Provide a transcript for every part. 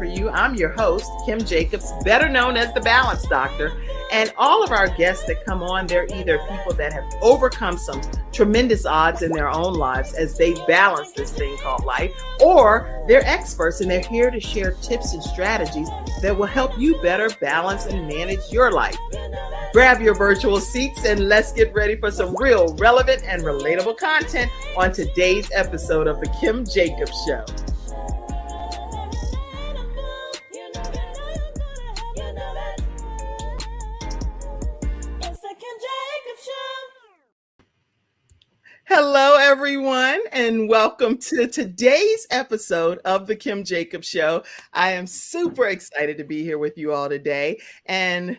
for you. I'm your host, Kim Jacobs, better known as the Balance Doctor. And all of our guests that come on, they're either people that have overcome some tremendous odds in their own lives as they balance this thing called life, or they're experts and they're here to share tips and strategies that will help you better balance and manage your life. Grab your virtual seats and let's get ready for some real relevant and relatable content on today's episode of The Kim Jacobs Show. Hello, everyone, and welcome to today's episode of The Kim Jacobs Show. I am super excited to be here with you all today and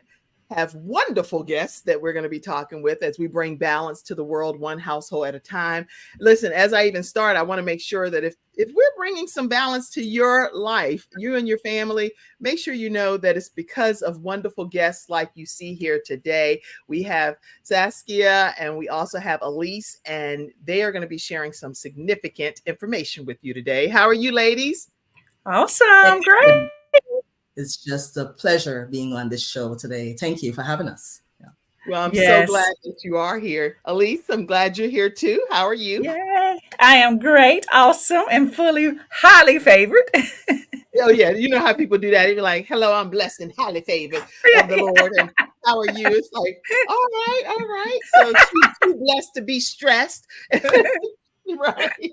have wonderful guests that we're going to be talking with as we bring balance to the world, one household at a time. Listen, as I even start, I want to make sure that if we're bringing some balance to your life, you and your family, make sure you know that it's because of wonderful guests like you see here today. We have Saskia and we also have Elise, and they are going to be sharing some significant information with you today. How are you, ladies? Awesome. Great. It's just a pleasure being on this show today. Thank you for having us. Yeah. Well, I'm so glad that you are here. Elise, I'm glad you're here too. How are you? Yay. I am great, awesome, and highly favored. Oh, yeah. You know how people do that. You're like, hello, I'm blessed and highly favored of the Lord. And how are you? It's like, all right. So she's too blessed to be stressed. Right.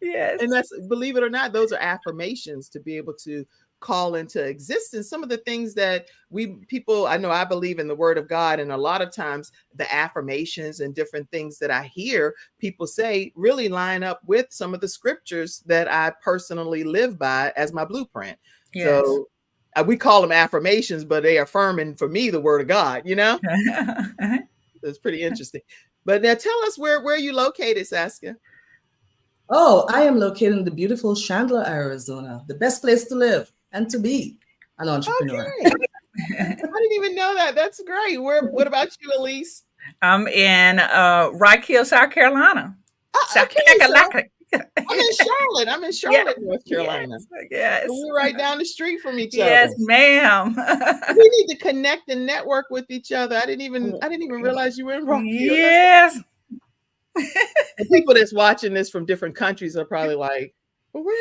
Yes. And that's, believe it or not, those are affirmations to be able to call into existence some of the things that I know I believe in the word of God. And a lot of times the affirmations and different things that I hear people say really line up with some of the scriptures that I personally live by as my blueprint. Yes. So we call them affirmations, but they are affirming for me the word of God, you know? It's pretty interesting. But now tell us where you located, Saskia. Oh, I am located in the beautiful Chandler, Arizona, the best place to live and to be an entrepreneur. Okay. I didn't even know that. That's great. What about you, Elise? I'm in Rock Hill, South Carolina. I'm in Charlotte, North Carolina. Yes. So we're right down the street from each other. Yes, ma'am. We need to connect and network with each other. I didn't even realize you were in Rock Hill. Yes. The people that's watching this from different countries are probably like, well, where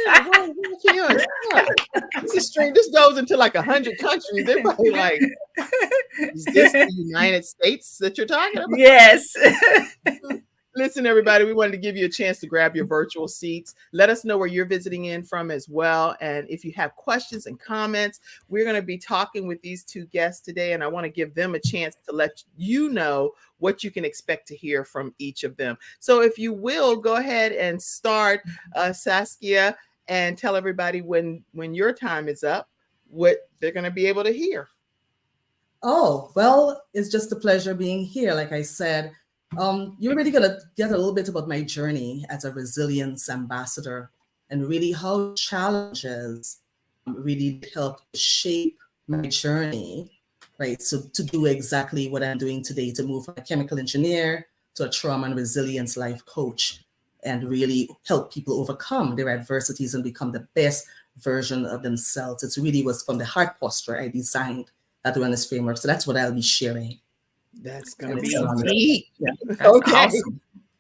this is strange. This goes into like 100 countries. They're probably like, is this the United States that you're talking about? Yes. Listen, everybody, we wanted to give you a chance to grab your virtual seats. Let us know where you're visiting in from as well. And if you have questions and comments, we're going to be talking with these two guests today. And I want to give them a chance to let you know what you can expect to hear from each of them. So if you will, go ahead and start, Saskia, and tell everybody when your time is up, what they're going to be able to hear. Oh, well, it's just a pleasure being here. Like I said, you're really going to get a little bit about my journey as a resilience ambassador and really how challenges really help shape my journey, right? So to do exactly what I'm doing today, to move from a chemical engineer to a trauma and resilience life coach and really help people overcome their adversities and become the best version of themselves. It really was from the heart posture I designed that wellness framework. So that's what I'll be sharing. That's going to be deep. Yeah. Okay. Awesome.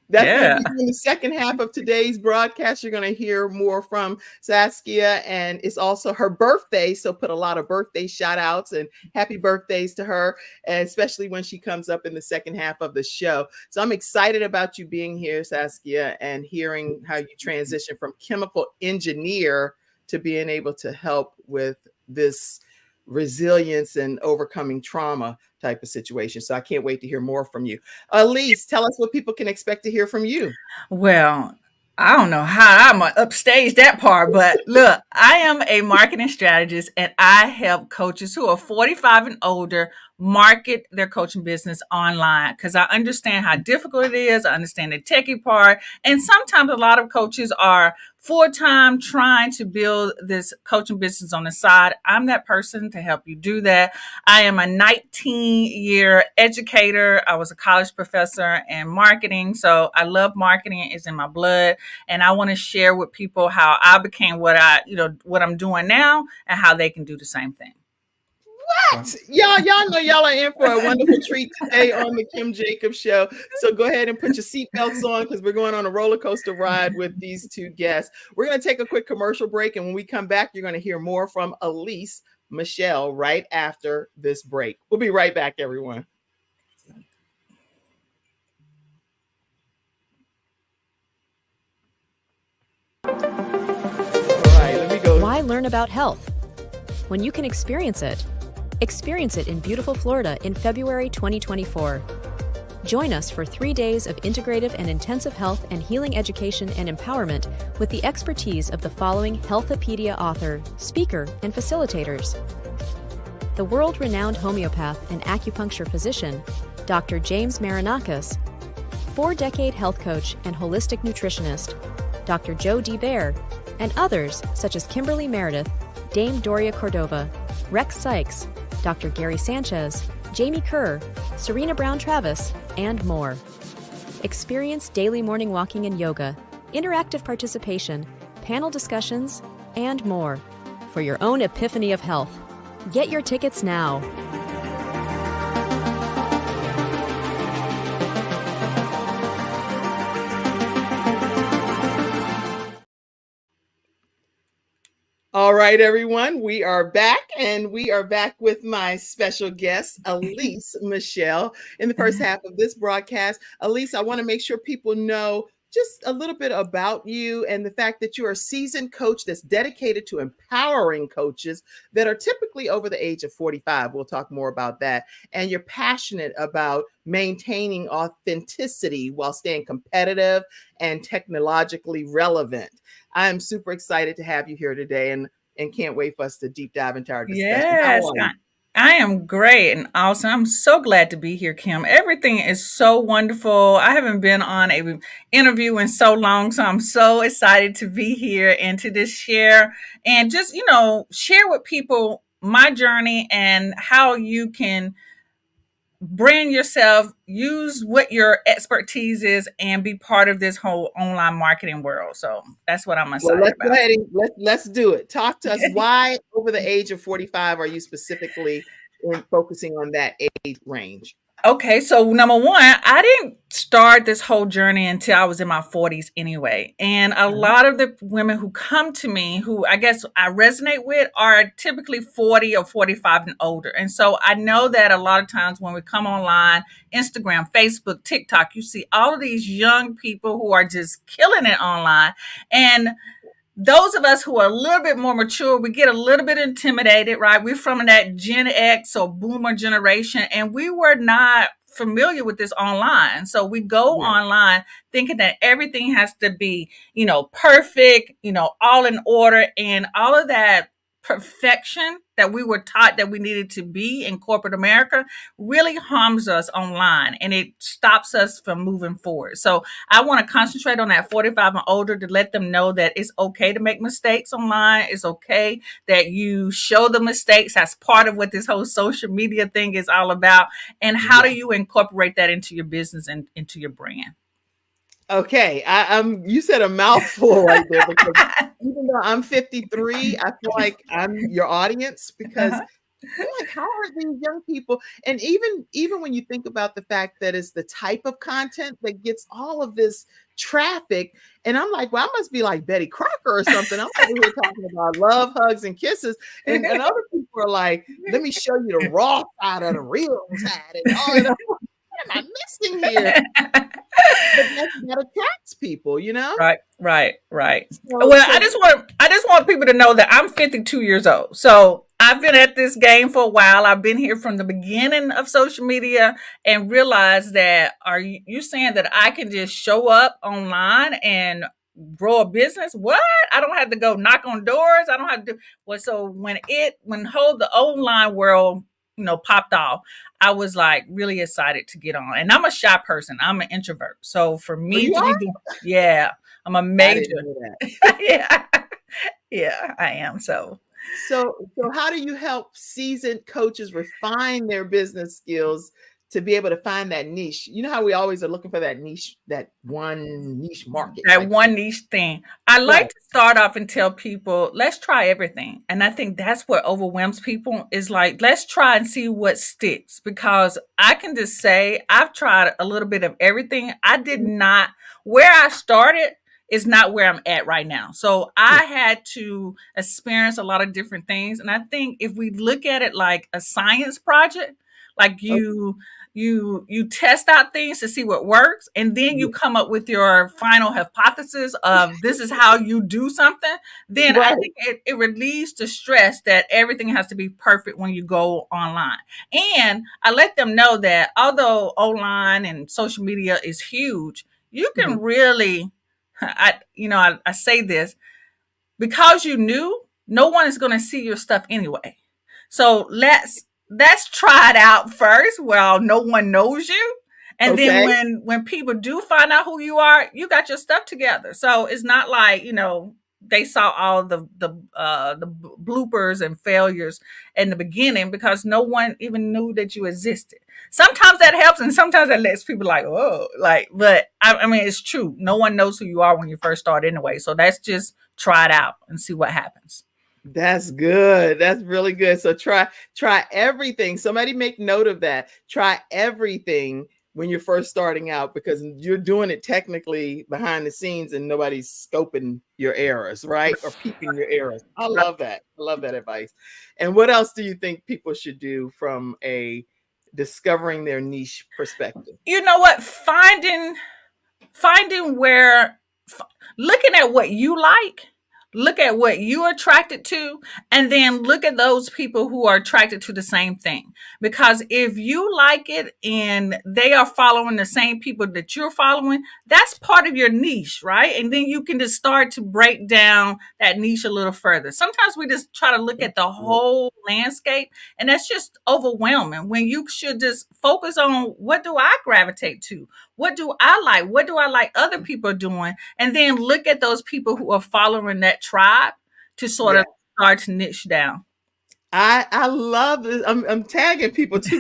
That's in the second half of today's broadcast. You're going to hear more from Saskia, and it's also her birthday. So put a lot of birthday shout outs and happy birthdays to her, and especially when she comes up in the second half of the show. So I'm excited about you being here, Saskia, and hearing how you transition from chemical engineer to being able to help with this resilience and overcoming trauma type of situation. So I can't wait to hear more from you. Elise, tell us what people can expect to hear from you. Well, I don't know how I'm going to upstage that part, but look, I am a marketing strategist and I help coaches who are 45 and older market their coaching business online, because I understand how difficult it is. I understand the techie part. And sometimes a lot of coaches are full-time trying to build this coaching business on the side. I'm that person to help you do that. I am a 19-year educator. I was a college professor in marketing. So I love marketing. It's in my blood. And I want to share with people how I became what I'm doing now and how they can do the same thing. What? Y'all know y'all are in for a wonderful treat today on the Kim Jacobs Show. So go ahead and put your seatbelts on, because we're going on a roller coaster ride with these two guests. We're going to take a quick commercial break, and when we come back, you're going to hear more from Elise Michelle right after this break. We'll be right back, everyone. All right, let me go. Why learn about health when you can experience it? Experience it in beautiful Florida in February 2024. Join us for 3 days of integrative and intensive health and healing education and empowerment with the expertise of the following Healthopedia author, speaker, and facilitators. The world-renowned homeopath and acupuncture physician, Dr. James Marinakis, 4-decade health coach and holistic nutritionist, Dr. Joe D. Bear, and others such as Kimberly Meredith, Dame Doria Cordova, Rex Sykes, Dr. Gary Sanchez, Jamie Kerr, Serena Brown-Travis, and more. Experience daily morning walking and yoga, interactive participation, panel discussions, and more for your own epiphany of health. Get your tickets now. All right, everyone, we are back, and we are back with my special guest, Elise Michelle, in the first half of this broadcast. Elise, I want to make sure people know just a little bit about you and the fact that you're a seasoned coach that's dedicated to empowering coaches that are typically over the age of 45. We'll talk more about that. And you're passionate about maintaining authenticity while staying competitive and technologically relevant. I'm super excited to have you here today, and can't wait for us to deep dive into our discussion. Yes, I am great and awesome. I'm so glad to be here, Kim. Everything is so wonderful. I haven't been on a interview in so long, so I'm so excited to be here and to just share and just, share with people my journey and how you can brand yourself, use what your expertise is, and be part of this whole online marketing world. So that's what I'm excited let's about. Go ahead and let's do it. Talk to us. Why over the age of 45 are you specifically focusing on that age range? Okay, so number one, I didn't start this whole journey until I was in my 40s anyway. And a lot of the women who come to me, who I guess I resonate with, are typically 40 or 45 and older. And so I know that a lot of times when we come online, Instagram, Facebook, TikTok, you see all of these young people who are just killing it online. And those of us who are a little bit more mature, we get a little bit intimidated, right? We're from that Gen X or boomer generation, and we were not familiar with this online. So we go online thinking that everything has to be, perfect, all in order, and all of that perfection that we were taught that we needed to be in corporate America really harms us online, and it stops us from moving forward. So I want to concentrate on that 45 and older to let them know that it's okay to make mistakes online. It's okay that you show the mistakes. That's part of what this whole social media thing is all about. And how do you incorporate that into your business and into your brand? Okay, you said a mouthful right there, because even though I'm 53, I feel like I'm your audience, because I'm like, how are these young people? And even when you think about the fact that it's the type of content that gets all of this traffic, and I'm like, well, I must be like Betty Crocker or something. I'm over here talking about love, hugs, and kisses, and other people are like, let me show you the raw side of the real side, and all that. What am I missing here? But that attracts people, Right. I just want people to know that I'm 52 years old. So I've been at this game for a while. I've been here from the beginning of social media, and realize that, are you saying that I can just show up online and grow a business? What? I don't have to go knock on doors. I don't have to do well. So when the online world popped off, I was like really excited to get on. And I'm a shy person. I'm an introvert. So for Oh, me you to are? be doing, yeah, I'm a I didn't major. know that. Yeah. Yeah, I am. So So how do you help seasoned coaches refine their business skills to be able to find that niche? You know how we always are looking for that niche, that one niche market that type of one thing. niche thing. I like Right. to start off and tell people, let's try everything. And I think that's what overwhelms people is like, let's try and see what sticks. Because I can just say, I've tried a little bit of everything. I did not, where I started is not where I'm at right now. So I had to experience a lot of different things. And I think if we look at it like a science project, like Okay. you test out things to see what works, and then you come up with your final hypothesis of this is how you do something. Then I Right. think it relieves the stress that everything has to be perfect when you go online. And I let them know that although online and social media is huge, you can Mhm. really I say this because you knew, no one is going to see your stuff anyway. So let's try it out first. Well, no one knows you. And then Okay. when people do find out who you are, you got your stuff together. So it's not like, they saw all the bloopers and failures in the beginning because no one even knew that you existed. Sometimes that helps, and sometimes that lets people like, oh, like, but I mean, it's true. No one knows who you are when you first start anyway. So that's just try it out and see what happens. That's good. That's really good. So try everything. Somebody make note of that. Try everything when you're first starting out because you're doing it technically behind the scenes and nobody's scoping your errors, right? Or peeping your errors. I Right. love that. I love that advice. And what else do you think people should do from a discovering their niche perspective? You know what? Finding where, looking at what you like, look at what you're attracted to, and then look at those people who are attracted to the same thing. Because if you like it and they are following the same people that you're following, that's part of your niche, right? And then you can just start to break down that niche a little further. Sometimes we just try to look at the whole landscape, and that's just overwhelming when you should just focus on what do I gravitate to? What do I like? What do I like other people are doing? And then look at those people who are following that tribe to sort Yeah. of start to niche down. I love this. I'm tagging people too.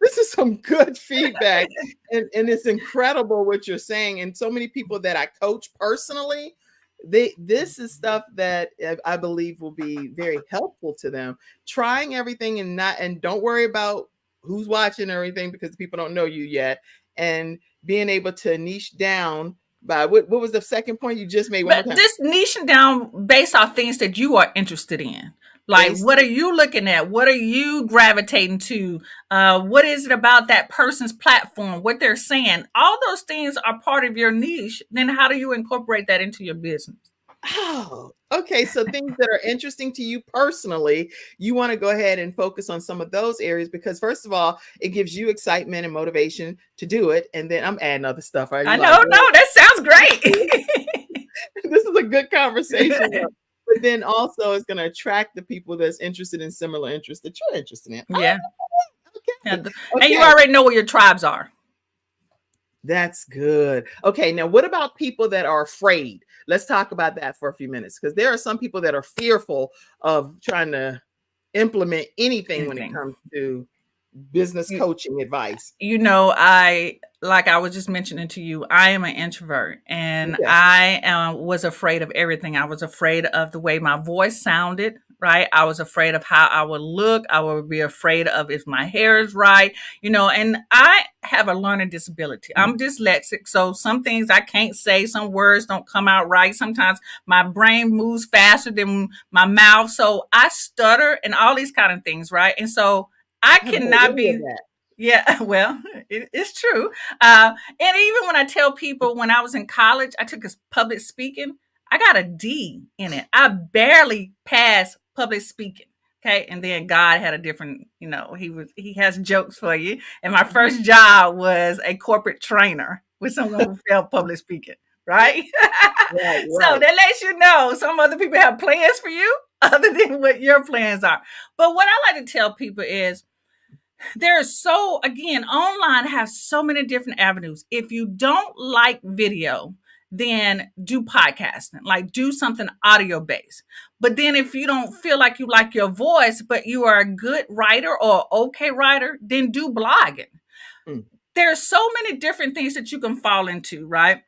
This is some good feedback. And it's incredible what you're saying. And so many people that I coach personally, this is stuff that I believe will be very helpful to them. Trying everything and don't worry about who's watching or anything because people don't know you yet. And being able to niche down by what was the second point you just made one more But time? just niching down based off things that you are interested in. Like, Based what are you looking at? What are you gravitating to? What is it about that person's platform? What they're saying? All those things are part of your niche. Then how do you incorporate that into your business? Oh, okay. So things that are interesting to you personally, you want to go ahead and focus on some of those areas because, first of all, it gives you excitement and motivation to do it. And then I'm adding other stuff. Are you I like, know, no, that sounds great. this is a good conversation? But then also, it's going to attract the people that's interested in similar interests that you're interested in. Yeah. Okay. And Okay. you already know where your tribes are. That's good. Okay, now what about people that are afraid? Let's talk about that for a few minutes because there are some people that are fearful of trying to implement anything when it Anything. comes to business You- coaching advice. Like I was just mentioning to you, I am an introvert and Okay. I was afraid of everything. I was afraid of the way my voice sounded, right? I was afraid of how I would look. I would be afraid of if my hair is right, and I have a learning disability. I'm dyslexic. So some things I can't say, some words don't come out right. Sometimes my brain moves faster than my mouth. So I stutter and all these kind of things, right? And so I I haven't heard cannot any of be. that. Yeah, well, it's true. And even when I tell people when I was in college, I took a public speaking, I got a D in it. I barely passed public speaking. Okay. And then God had a different, he has jokes for you. And my first job was a corporate trainer with someone who failed public speaking. Right. Right, So right. that lets you know some other people have plans for you other than what your plans are. But what I like to tell people is again, online has so many different avenues. If you don't like video, then do podcasting, like do something audio based. But then if you don't feel like you like your voice, but you are a good writer or okay writer, then do blogging. Mm. There's so many different things that you can fall into, right?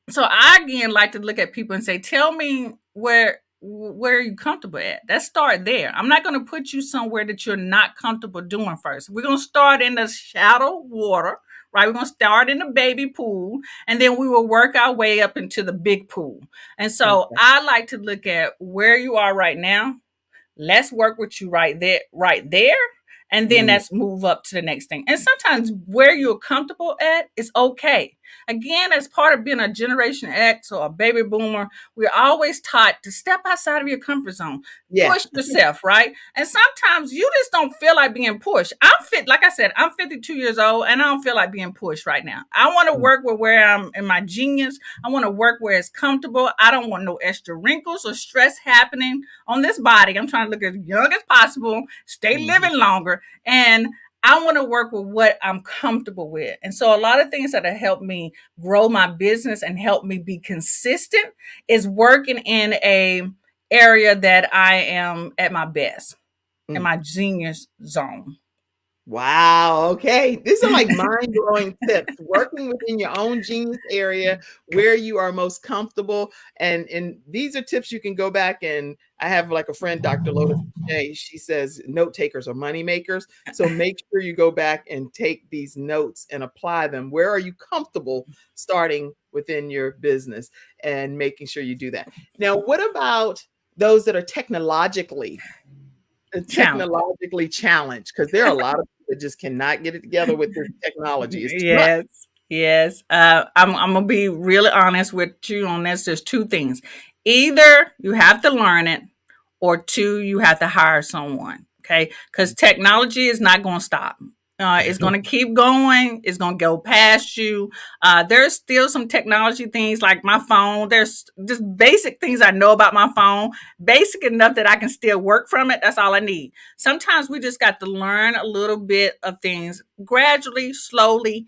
So I again like to look at people and say, tell me where are you comfortable at? Let's start there. I'm not going to put you somewhere that you're not comfortable doing first. We're going to start in the shallow water, right? We're going to start in the baby pool, and then we will work our way up into the big pool. And so Okay. I like to look at where you are right now. Let's work with you right there. And then let's move up to the next thing. And sometimes where you're comfortable at is okay. Again, as part of being a Generation X or a baby boomer, we're always taught to step outside of your comfort zone. Yeah. Push yourself, right? And sometimes you just don't feel like being pushed. Like I said, I'm 52 years old and I don't feel like being pushed right now. I want to work with where I'm in my genius. I want to work where it's comfortable. I don't want no extra wrinkles or stress happening on this body. I'm trying to look as young as possible, stay living longer. And I want to work with what I'm comfortable with. And so a lot of things that have helped me grow my business and help me be consistent is working in a area that I am at my best, in my genius zone. Wow. Okay. These are like mind-blowing tips. Working within your own genius area where you are most comfortable. And these are tips you can go back and I have like a friend, Dr. Lotus Jay, she says note takers are money makers. So make sure you go back and take these notes and apply them. Where are you comfortable starting within your business and making sure you do that? Now, what about those that are technologically challenged? Because there are a lot of people that just cannot get it together with this technology. It's too much. Yes. I'm gonna be really honest with you on this. There's two things: either you have to learn it, or two, you have to hire someone. Okay, because technology is not going to stop. It's going to keep going. It's going to go past you. There's still some technology things like my phone. There's just basic things I know about my phone, basic enough that I can still work from it. That's all I need. Sometimes we just got to learn a little bit of things gradually, slowly,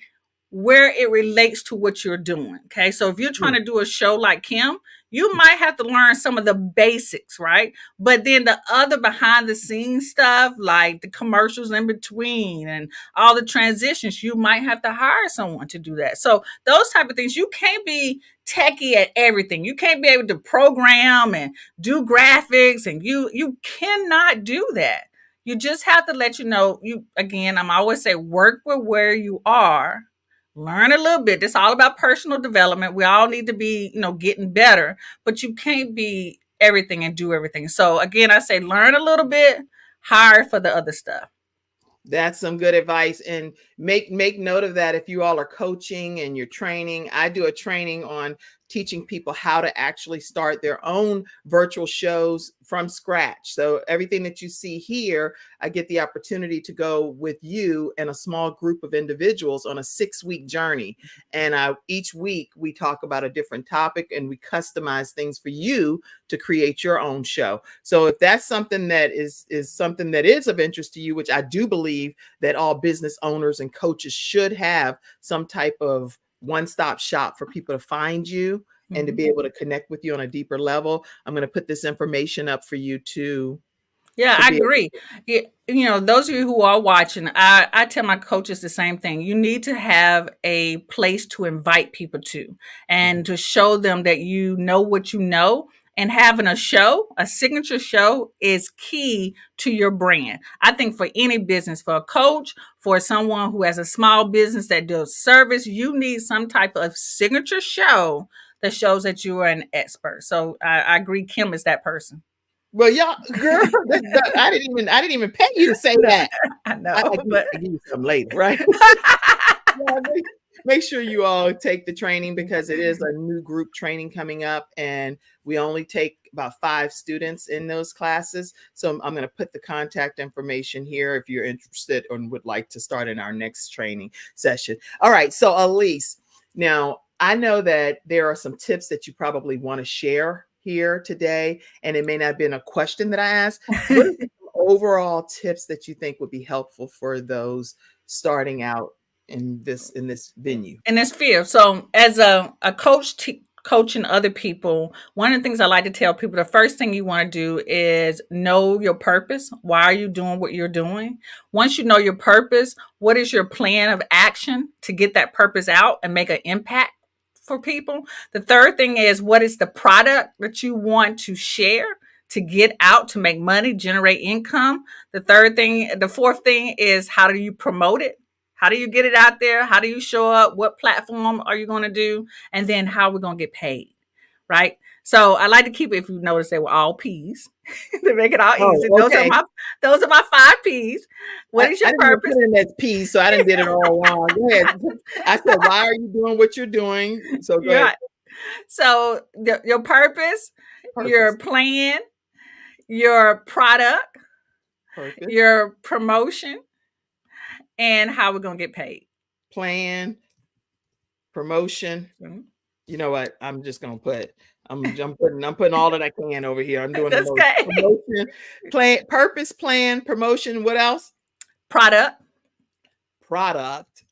where it relates to what you're doing. Okay. So if you're trying to do a show like Kim, you might have to learn some of the basics, right? But then the other behind the scenes stuff, like the commercials in between and all the transitions, you might have to hire someone to do that. So those type of things, you can't be techie at everything. You can't be able to program and do graphics, and you cannot do that. You just have to I'm always say, work with where you are. Learn a little bit. It's all about personal development. We all need to be, getting better, but you can't be everything and do everything. So again, I say learn a little bit, hire for the other stuff. That's some good advice. And make note of that if you all are coaching and you're training. I do a training on teaching people how to actually start their own virtual shows from scratch. So everything that you see here, I get the opportunity to go with you and a small group of individuals on a 6-week journey. And each week we talk about a different topic and we customize things for you to create your own show. So if that's something that is something that is of interest to you, which I do believe that all business owners and coaches should have some type of one-stop shop for people to find you and to be able to connect with you on a deeper level. I'm going to put this information up for you to. Yeah, I agree. Those of you who are watching, I tell my coaches the same thing. You need to have a place to invite people to and to show them that you know what you know. And having a signature show is key to your brand. I think for any business, for a coach, for someone who has a small business that does service, you need some type of signature show that shows that you are an expert. So I agree, Kim is that person. Well, y'all, girl, I didn't even pay you to say that. I know, I give you some later, right? Make sure you all take the training because it is a new group training coming up, and we only take about 5 students in those classes. So I'm going to put the contact information here if you're interested and would like to start in our next training session. All right. So Elise, now I know that there are some tips that you probably want to share here today, and it may not have been a question that I asked. What are some overall tips that you think would be helpful for those starting out in this venue? In this field. So as a coach coaching other people, one of the things I like to tell people, the first thing you want to do is know your purpose. Why are you doing what you're doing? Once you know your purpose, what is your plan of action to get that purpose out and make an impact for people? The third thing is, what is the product that you want to share to get out, to make money, generate income? The fourth thing is, how do you promote it? How do you get it out there? How do you show up? What platform are you going to do? And then how are we going to get paid? Right? So I like to keep it, if you notice, they were all P's to make it all easy. Okay. Those are my 5 P's. What is your purpose? I didn't put in that P, so I didn't get it all wrong. Go ahead. I said, why are you doing what you're doing? So go ahead. So your purpose, your plan, your product, your promotion, and how we're going to get paid. Plan, promotion. Mm-hmm. You know what? I'm just going to put, I'm putting all that I can over here. I'm doing promotion, plan, purpose, plan, promotion. What else? Product.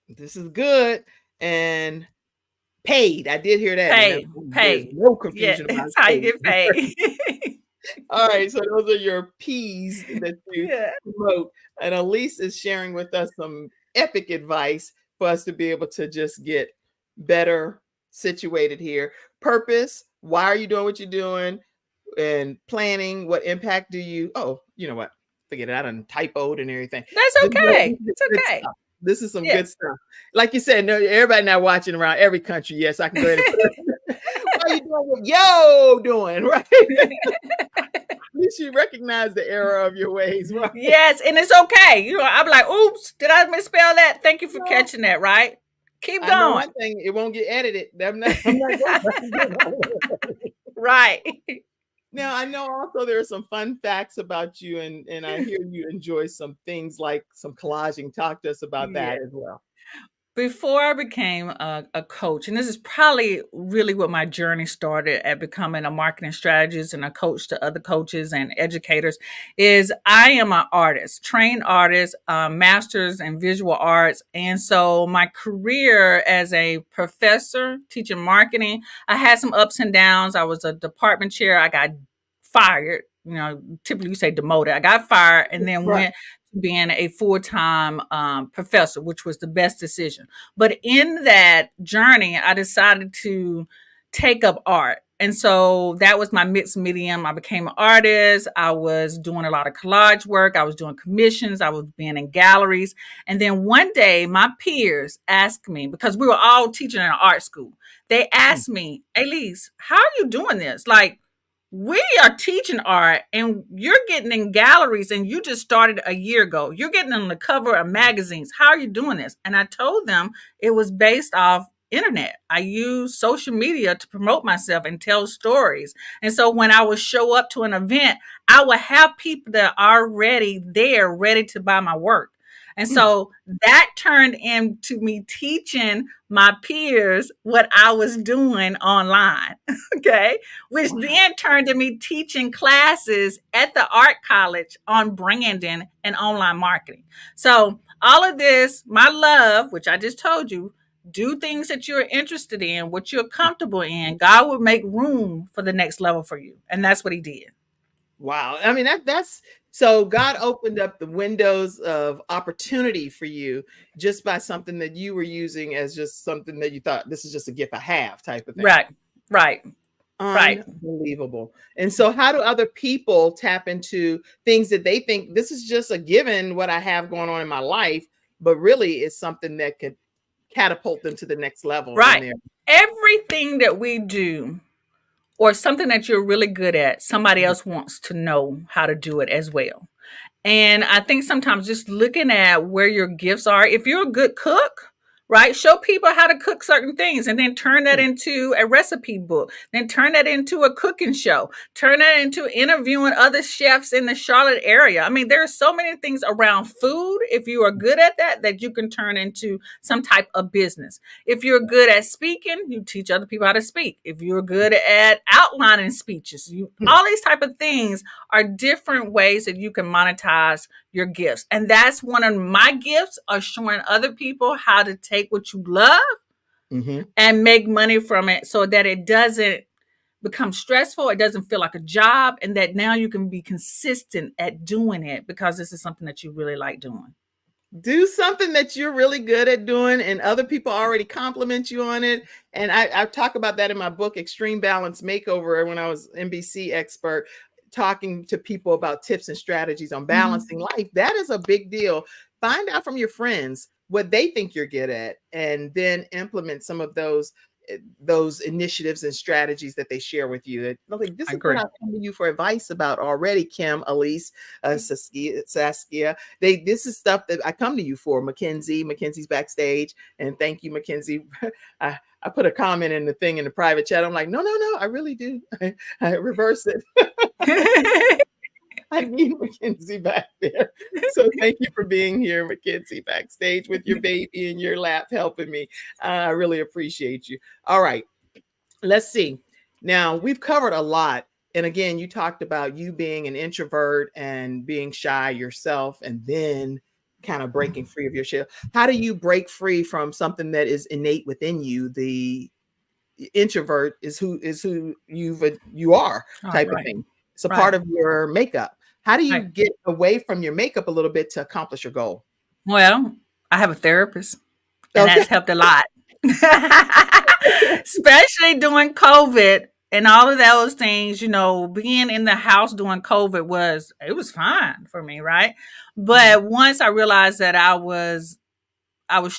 This is good. And paid. I did hear that. Paid. No confusion about that's how you get paid. All right, so those are your P's that you promote. And Elise is sharing with us some epic advice for us to be able to just get better situated here. Purpose, why are you doing what you're doing? And planning, what impact do you... Oh, you know what? Forget it. I done typoed and everything. That's okay. It's okay. This is some good stuff. Like you said, no, everybody not watching around every country. Yes, I can go ahead and why are you doing what yo doing, right? At least you recognize the error of your ways, right? Yes, and it's okay. You know, I'm like, oops, did I misspell that? Thank you for catching that, right? Keep going. I know one thing, it won't get edited. I'm not right. Now, I know also there are some fun facts about you, and I hear you enjoy some things like some collaging. Talk to us about that as well. Before I became a coach, and this is probably really what my journey started at becoming a marketing strategist and a coach to other coaches and educators, is I am an artist, trained artist, master's in visual arts. And so my career as a professor teaching marketing, I had some ups and downs. I was a department chair. I got fired. You know, typically you say demoted. I got fired and then went being a full-time professor, which was the best decision. But in that journey, I decided to take up art. And so that was my mixed medium. I became an artist. I was doing a lot of collage work. I was doing commissions. I was being in galleries. And then one day my peers asked me, because we were all teaching in an art school, they asked me, Elise, how are you doing this? Like, we are teaching art and you're getting in galleries and you just started a year ago. You're getting on the cover of magazines. How are you doing this? And I told them it was based off internet. I use social media to promote myself and tell stories. And so when I would show up to an event, I would have people that are already there, ready to buy my work. And so that turned into me teaching my peers what I was doing online, okay? Which then turned to me teaching classes at the art college on branding and online marketing. So all of this, my love, which I just told you, do things that you're interested in, what you're comfortable in. God will make room for the next level for you. And that's what he did. Wow. I mean, that's so God opened up the windows of opportunity for you just by something that you were using as just something that you thought, this is just a gift I have type of thing. Right. Unbelievable. And so how do other people tap into things that they think this is just a given, what I have going on in my life, but really it's something that could catapult them to the next level? Right. Everything that we do, or something that you're really good at, somebody else wants to know how to do it as well. And I think sometimes just looking at where your gifts are, if you're a good cook, right? Show people how to cook certain things and then turn that into a recipe book, then turn that into a cooking show, turn that into interviewing other chefs in the Charlotte area. I mean, there are so many things around food. If you are good at that, that you can turn into some type of business. If you're good at speaking, you teach other people how to speak. If you're good at outlining speeches, all these type of things are different ways that you can monetize your gifts. And that's one of my gifts, are showing other people how to take what you love and make money from it, so that it doesn't become stressful, it doesn't feel like a job, and that now you can be consistent at doing it because this is something that you really like doing. Do something that you're really good at doing and other people already compliment you on it. And I talk about that in my book, Extreme Balance Makeover, when I was NBC expert, talking to people about tips and strategies on balancing life. That is a big deal. Find out from your friends what they think you're good at, and then implement some of those initiatives and strategies that they share with you. Like, this is what I've come to you for advice about already, Kim, Elise, Saskia. This is stuff that I come to you for. Mackenzie's backstage, and thank you, Mackenzie. I put a comment in the thing in the private chat. I'm like, no, I really do. I reverse it. I need Mackenzie back there. So thank you for being here, Mackenzie, backstage with your baby in your lap, helping me. I really appreciate you. All right, let's see. Now, we've covered a lot. And again, you talked about you being an introvert and being shy yourself, and then kind of breaking free of your shell. How do you break free from something that is innate within you? The introvert is who you are, type of thing. It's a part of your makeup. How do you get away from your makeup a little bit to accomplish your goal? Well, I have a therapist, and that's helped a lot, especially during COVID and all of those things. You know, being in the house during COVID was fine for me, right? But once I realized that I was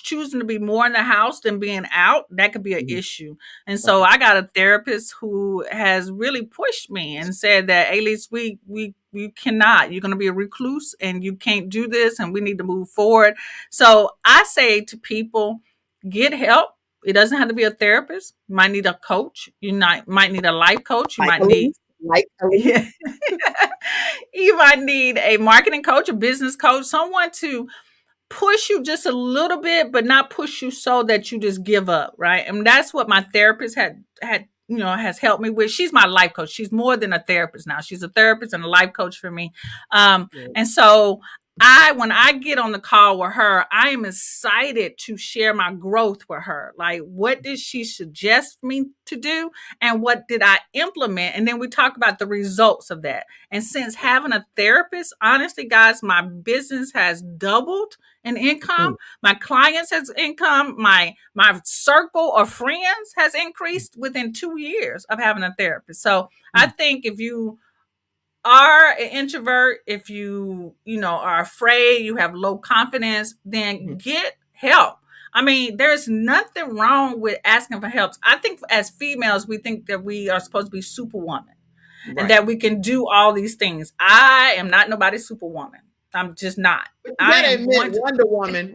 choosing to be more in the house than being out, that could be an issue. And so I got a therapist who has really pushed me and said that, hey, Elise, we cannot, you're going to be a recluse and you can't do this, and we need to move forward. So I say to people, get help. It doesn't have to be a therapist. You might need a coach. You might need a life coach. You might need you might need a marketing coach, a business coach, someone to push you just a little bit, but not push you so that you just give up, right? And that's what my therapist has helped me with. She's my life coach. She's more than a therapist now. She's a therapist and a life coach for me. And so when I get on the call with her, I am excited to share my growth with her. Like, what did she suggest me to do? And what did I implement? And then we talk about the results of that. And since having a therapist, honestly, guys, my business has doubled in income. My clients has income. My circle of friends has increased within 2 years of having a therapist. So I think if you are an introvert, if you are afraid, you have low confidence, then get help. I mean, there's nothing wrong with asking for help. I think as females, we think that we are supposed to be superwoman and that we can do all these things. I am not nobody's superwoman. I'm just not. I admit, Wonder Woman.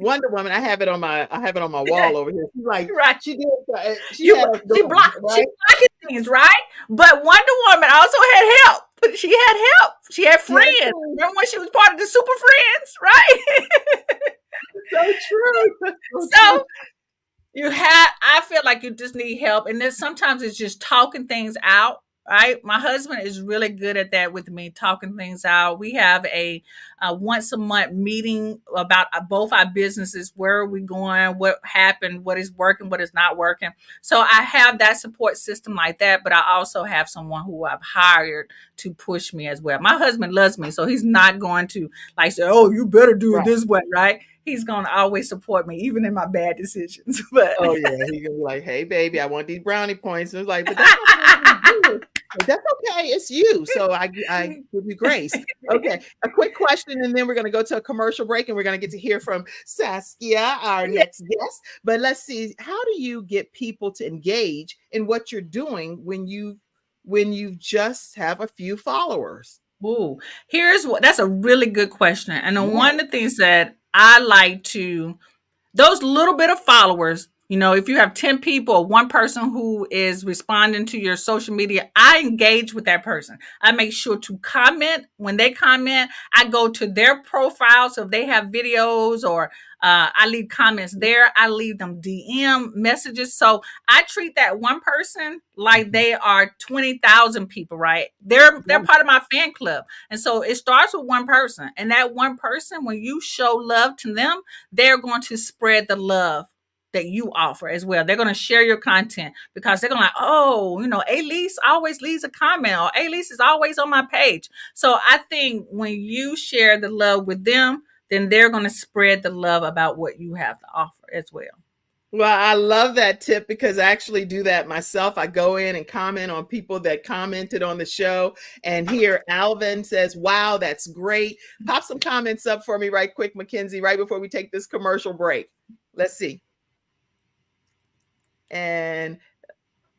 I have it on my wall over here. She's like, she did. She blocking things, right? But Wonder Woman also had help. She had help. She had friends. Remember when she was part of the Super Friends, right? So true. So I feel like you just need help, and then sometimes it's just talking things out. Right. My husband is really good at that with me, talking things out. We have a once a month meeting about both our businesses. Where are we going? What happened? What is working? What is not working? So I have that support system like that, but I also have someone who I've hired to push me as well. My husband loves me, so he's not going to like say, "Oh, you better do it this way," right? He's going to always support me, even in my bad decisions. But he's going to be like, "Hey, baby, I want these brownie points." And it's like, but that's not that's okay. It's you. So I give you grace. Okay. A quick question, and then we're going to go to a commercial break, and we're going to get to hear from Saskia, our next guest. But let's see, how do you get people to engage in what you're doing when you just have a few followers? Ooh, that's a really good question. And one of the things that I like to those little bit of followers, if you have 10 people or one person who is responding to your social media, I engage with that person. I make sure to comment. When they comment, I go to their profile. So if they have videos or I leave comments there, I leave them DM messages. So I treat that one person like they are 20,000 people, right? They're part of my fan club. And so it starts with one person. And that one person, when you show love to them, they're going to spread the love that you offer as well. They're going to share your content because they're going to like, oh, Elise always leaves a comment, or Elise is always on my page. So I think when you share the love with them, then they're going to spread the love about what you have to offer as well. Well, I love that tip because I actually do that myself. I go in and comment on people that commented on the show. And here, Alvin says, wow, that's great. Pop some comments up for me right quick, Mackenzie, right before we take this commercial break. Let's see. And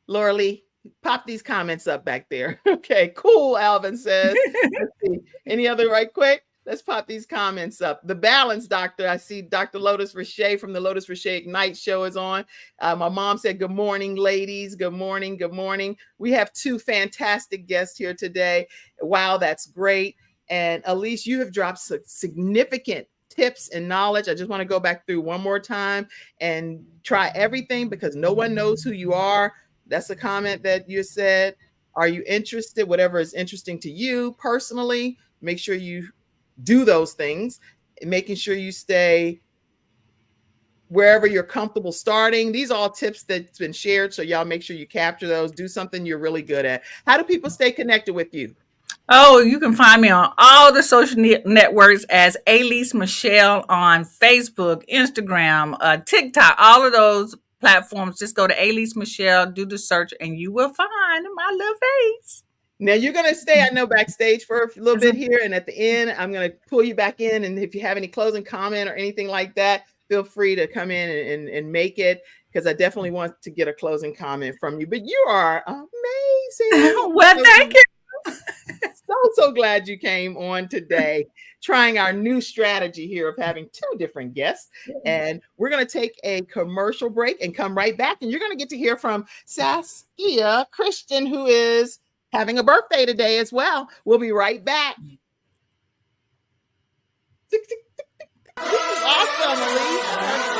Laura Lee, pop these comments up back there. Okay, cool, Alvin says. Let's see. Any other right quick? Let's pop these comments up. The Balance Doctor. I see Dr. Lotus Riche from the Lotus Riche Ignite show is on. My mom said, good morning, ladies. Good morning. Good morning. We have two fantastic guests here today. Wow, that's great. And Elise, you have dropped significant tips and knowledge. I just want to go back through one more time and try everything because no one knows who you are. That's a comment that you said. Are you interested? Whatever is interesting to you personally, make sure you do those things, making sure you stay wherever you're comfortable starting. These are all tips that's been shared. So y'all make sure you capture those, do something you're really good at. How do people stay connected with you? Oh, you can find me on all the social networks as Elise Michelle on Facebook, Instagram, TikTok, all of those platforms. Just go to Elise Michelle, do the search, and you will find my little face. Now you're going to stay, I know, backstage for a little bit here. And at the end, I'm going to pull you back in. And if you have any closing comment or anything like that, feel free to come in and make it, because I definitely want to get a closing comment from you. But you are amazing. Well, thank you. So glad you came on today, trying our new strategy here of having two different guests. And we're going to take a commercial break and come right back. And you're going to get to hear from Saskia Christian, who is having a birthday today as well. We'll be right back. This is awesome, Elise.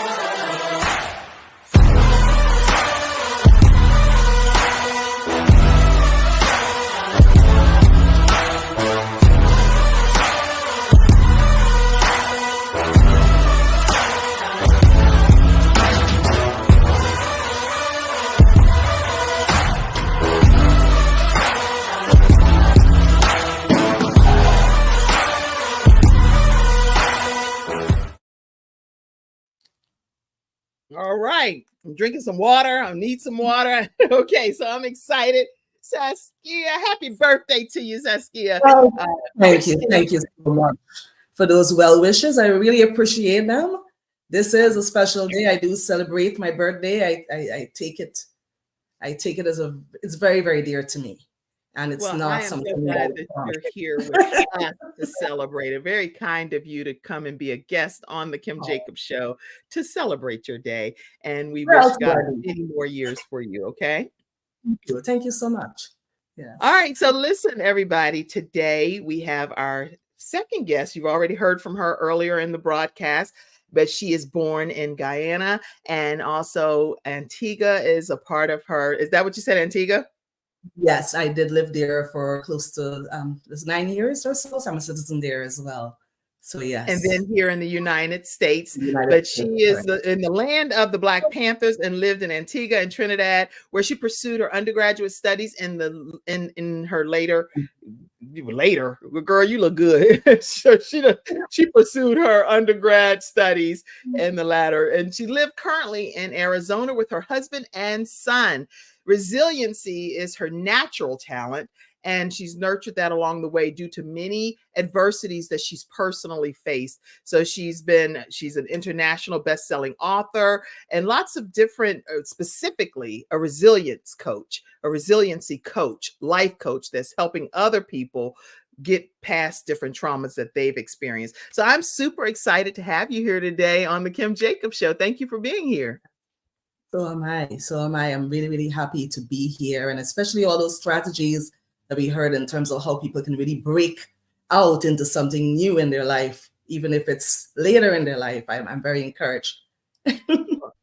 All right. I'm drinking some water. I need some water. Okay, so I'm excited. Saskia, happy birthday to you, Saskia. Oh, thank you. Thank you so much for those well wishes. I really appreciate them. This is a special day. I do celebrate my birthday. I take it as it's very, very dear to me. And it's not something so glad that you're here with us to celebrate it. Very kind of you to come and be a guest on the Kim Jacobs Show to celebrate your day. And we wish God many more years for you, okay? Thank you so much. Yeah. All right. So listen, everybody, today we have our second guest. You've already heard from her earlier in the broadcast, but she is born in Guyana, and also Antigua is a part of her. Is that what you said, Antigua? Yes, I did live there for close to 9 years or so. So I'm a citizen there as well. So yes. And then here in the United States, but she is in the land of the Black Panthers and lived in Antigua and Trinidad, where she pursued her undergraduate studies in her later, girl, you look good. So she pursued her undergrad studies in the latter, and she lived currently in Arizona with her husband and son. Resiliency is her natural talent, and she's nurtured that along the way due to many adversities that she's personally faced. So she's an international best-selling author and lots of different, specifically a resiliency coach, life coach that's helping other people get past different traumas that they've experienced. So I'm super excited to have you here today on the Kim Jacobs Show. Thank you for being here. So am I. So am I. I'm really, really happy to be here, and especially all those strategies that we heard in terms of how people can really break out into something new in their life, even if it's later in their life. I'm very encouraged.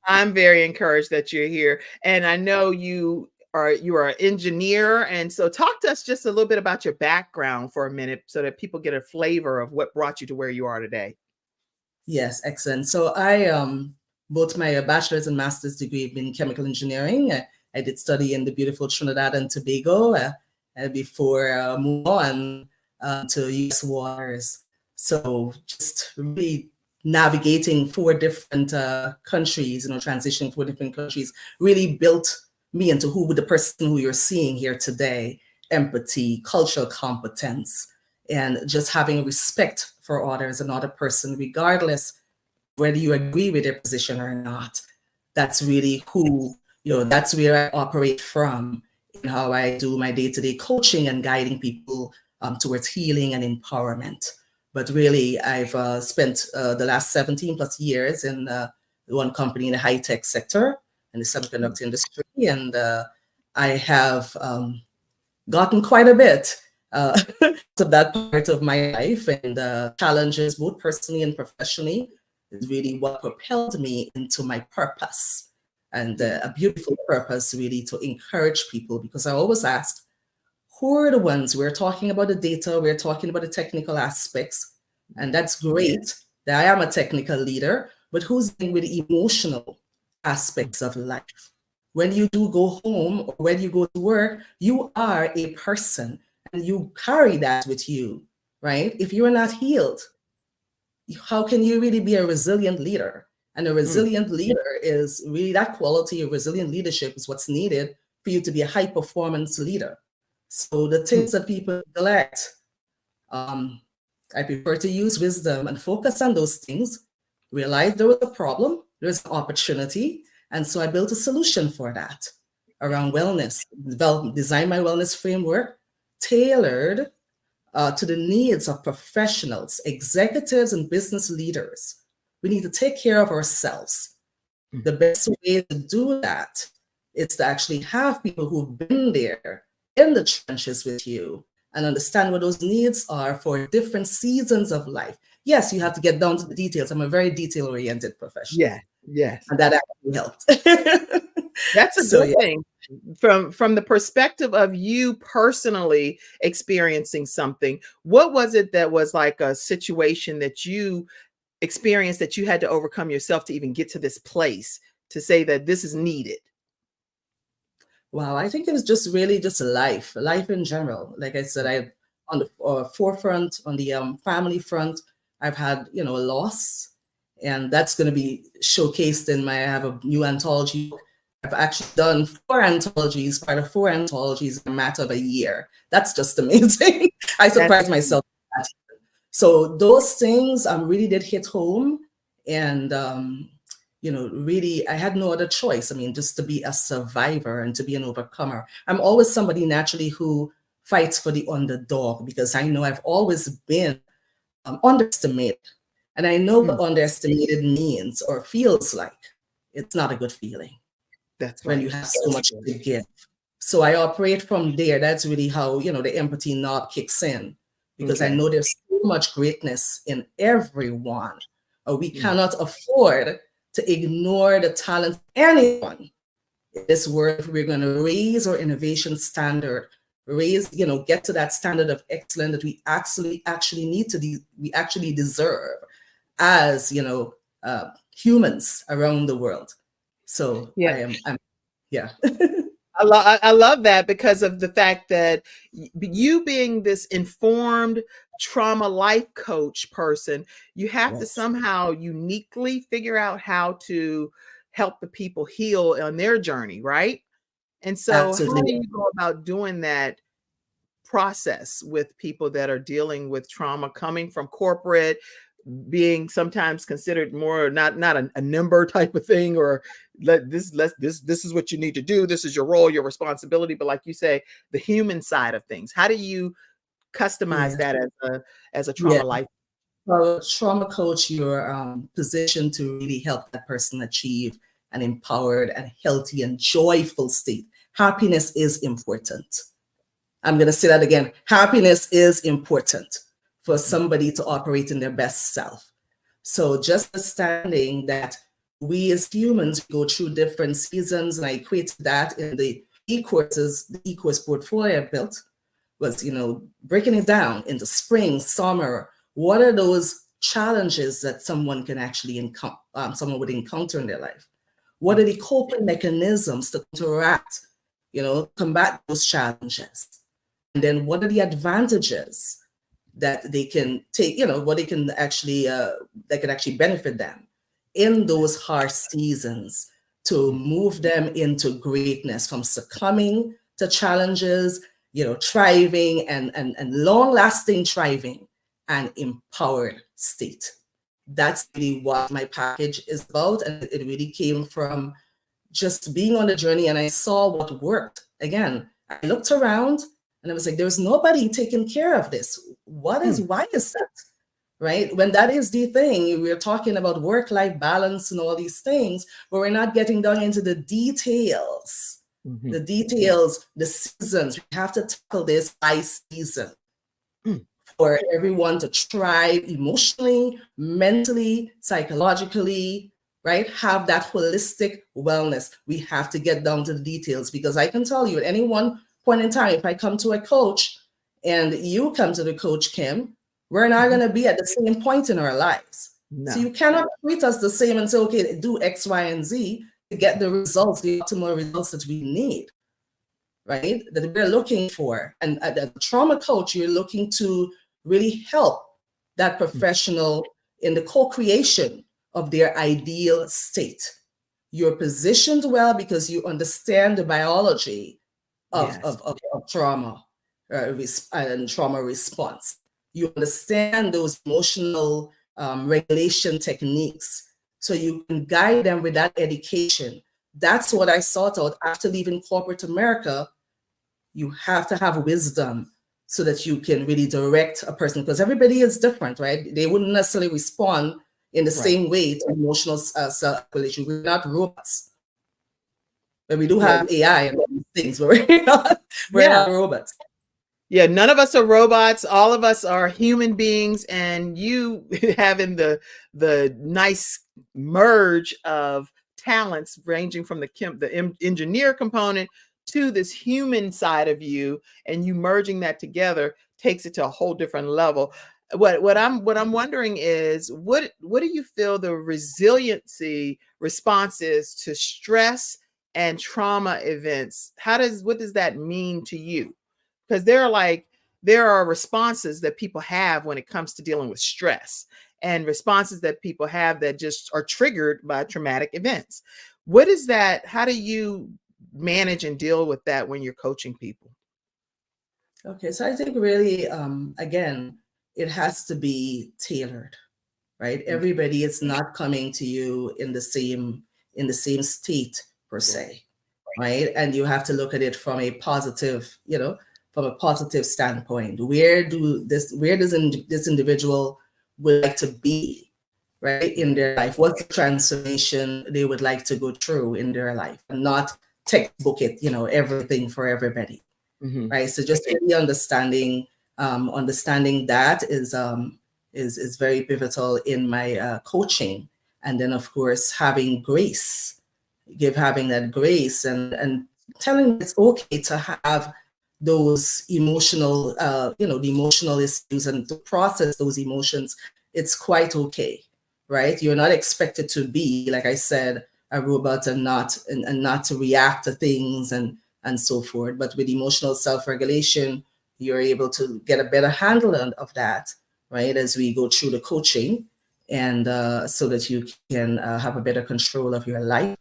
I'm very encouraged that you're here. And I know you are an engineer. And so talk to us just a little bit about your background for a minute so that people get a flavor of what brought you to where you are today. Yes, excellent. So I both my bachelor's and master's degree in chemical engineering. I did study in the beautiful Trinidad and Tobago before moving on to US waters. So just really navigating 4 different countries, transitioning 4 different countries, really built me into the person who you're seeing here today. Empathy, cultural competence, and just having respect for others, another person, regardless whether you agree with their position or not. That's really who, that's where I operate from in how I do my day-to-day coaching and guiding people towards healing and empowerment. But really, I've spent the last 17 plus years in one company in the high-tech sector, in the semiconductor industry, and I have gotten quite a bit to that part of my life, and challenges, both personally and professionally, is really what propelled me into my purpose, and a beautiful purpose, really, to encourage people, because I always ask, who are the ones? We're talking about the data, we're talking about the technical aspects, and that's great that I am a technical leader, but who's dealing with the emotional aspects of life? When you do go home or when you go to work, you are a person and you carry that with you, right? If you are not healed, how can you really be a resilient leader? And a resilient leader is really that quality of resilient leadership is what's needed for you to be a high performance leader. So the things that people neglect, I prefer to use wisdom and focus on those things, realize there was a problem, there's an opportunity. And so I built a solution for that around wellness, design my wellness framework tailored to the needs of professionals, executives, and business leaders. We need to take care of ourselves. The best way to do that is to actually have people who've been there in the trenches with you and understand what those needs are for different seasons of life. Yes, you have to get down to the details. I'm a very detail-oriented professional. Yeah, yes. And that actually helped. That's a good thing. From the perspective of you personally experiencing something, what was it that was like a situation that you experienced that you had to overcome yourself to even get to this place to say that this is needed? Wow, I think it was just really just life in general. Like I said, I on the forefront, on the family front, I've had, a loss, and that's going to be showcased in I have a new anthology. I've actually done 4 anthologies, part of 4 anthologies in a matter of a year. That's just amazing. I surprised myself. So those things really did hit home, and really, I had no other choice. I mean, just to be a survivor and to be an overcomer. I'm always somebody naturally who fights for the underdog, because I know I've always been underestimated. And I know what underestimated means or feels like. It's not a good feeling. That's when you have so much to give. So I operate from there. That's really how, the empathy knob kicks in, because I know there's so much greatness in everyone. We cannot afford to ignore the talent of anyone in this world if we're going to raise our innovation standard, get to that standard of excellence that we actually need to we actually deserve as humans around the world. So I love that, because of the fact that you being this informed trauma life coach person, you have to somehow uniquely figure out how to help the people heal on their journey, right? And so how do you go about doing that process with people that are dealing with trauma, coming from corporate, being sometimes considered more not a number type of thing, or this is what you need to do, this is your role, your responsibility, but like you say, the human side of things? How do you customize Yes. that as a Yeah. trauma life? So, trauma coach, you're positioned to really help that person achieve an empowered and healthy and joyful state. Happiness is important. I'm going to say that again. Happiness is important for somebody to operate in their best self. So just understanding that we as humans go through different seasons, and I equate that in the e-courses, the e-course portfolio I built was, breaking it down into spring, summer. What are those challenges that someone can actually encounter, someone would encounter in their life? What are the coping mechanisms to counteract, combat those challenges? And then what are the advantages that they can take, what they can actually, that can actually benefit them in those harsh seasons to move them into greatness, from succumbing to challenges, thriving and long-lasting thriving and empowered state. That's really what my package is about. And it really came from just being on the journey, and I saw what worked. Again, I looked around and I was like, there's nobody taking care of this. Why is that? Right? When that is the thing, we're talking about work-life balance and all these things, but we're not getting down into the details. The details, the seasons. We have to tackle this by season for everyone to thrive emotionally, mentally, psychologically, right? Have that holistic wellness. We have to get down to the details, because I can tell you at any one point in time, if I come to a coach and you come to the coach, Kim, we're not going to be at the same point in our lives. No. So you cannot treat us the same and say, okay, do X, Y, and Z to get the results, the optimal results that we need, right? That we're looking for. And as a trauma coach, you're looking to really help that professional in the co-creation of their ideal state. You're positioned well because you understand the biology of trauma and trauma response. You understand those emotional regulation techniques, so you can guide them with that education. That's what I sought out after leaving corporate America. You have to have wisdom so that you can really direct a person, because everybody is different, right? They wouldn't necessarily respond in the same way to emotional self-regulation. We're not robots. But we do have AI and things, but we're not robots. Yeah, none of us are robots. All of us are human beings, and you having the nice merge of talents ranging from the engineer component to this human side of you, and you merging that together takes it to a whole different level. What I'm wondering is, what do you feel the resiliency response is to stress and trauma events? What does that mean to you? Because there are responses that people have when it comes to dealing with stress, and responses that people have that just are triggered by traumatic events. What is that? How do you manage and deal with that when you're coaching people? Okay, so I think really, again, it has to be tailored, right? Everybody is not coming to you in the same state per se, right? And you have to look at it from a positive, from a positive standpoint. Where does this individual would like to be, right, in their life? What's the transformation they would like to go through in their life, and not textbook it, everything for everybody, right? So just really understanding that is very pivotal in my coaching. And then of course having grace, having that grace and telling them it's okay to have those emotional, the emotional issues, and to process those emotions. It's quite okay, right? You're not expected to be, like I said, a robot and not to react to things and so forth. But with emotional self-regulation, you're able to get a better handle of that, right? As we go through the coaching, and so that you can have a better control of your life,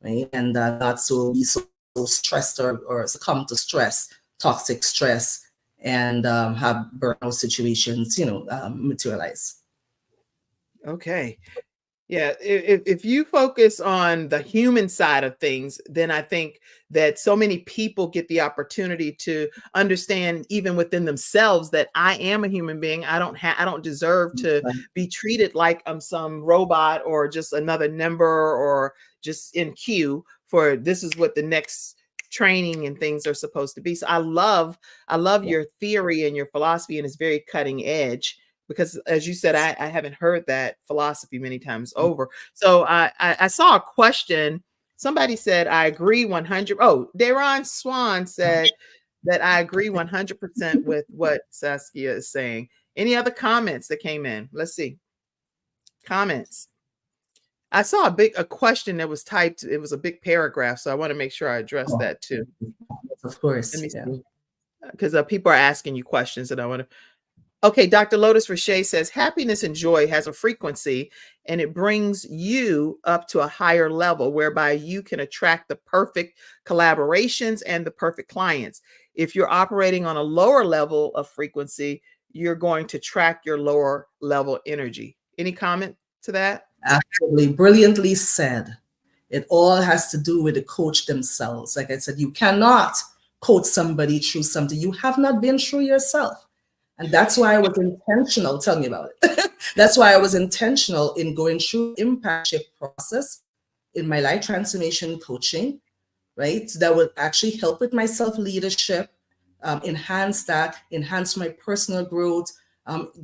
right? And not be so stressed or succumb to stress, toxic stress, and have burnout situations, materialize. Okay. Yeah, if you focus on the human side of things, then I think that so many people get the opportunity to understand even within themselves that I am a human being. I don't deserve to be treated like I'm some robot or just another number or just in queue for this is what the next training and things are supposed to be. So I love Yeah. your theory and your philosophy, and it's very cutting edge because as you said, I haven't heard that philosophy many times over. So I saw a question. Somebody said, I agree 100. Oh, Deron Swan said that I agree 100% with what Saskia is saying. Any other comments that came in? Let's see. Comments. I saw a question that was typed. It was a big paragraph. So I want to make sure I address that too. Of course. Let me Yeah. see. Because people are asking you questions and I want to. Okay, Dr. Lotus Roche says happiness and joy has a frequency and it brings you up to a higher level whereby you can attract the perfect collaborations and the perfect clients. If you're operating on a lower level of frequency, you're going to track your lower level energy. Any comment to that? Absolutely. Brilliantly said. It all has to do with the coach themselves. Like I said, you cannot coach somebody through something you have not been through yourself. And that's why I was intentional. Tell me about it. That's why I was intentional in going through impact shift process in my life transformation coaching, right? That would actually help with my self-leadership, enhance my personal growth,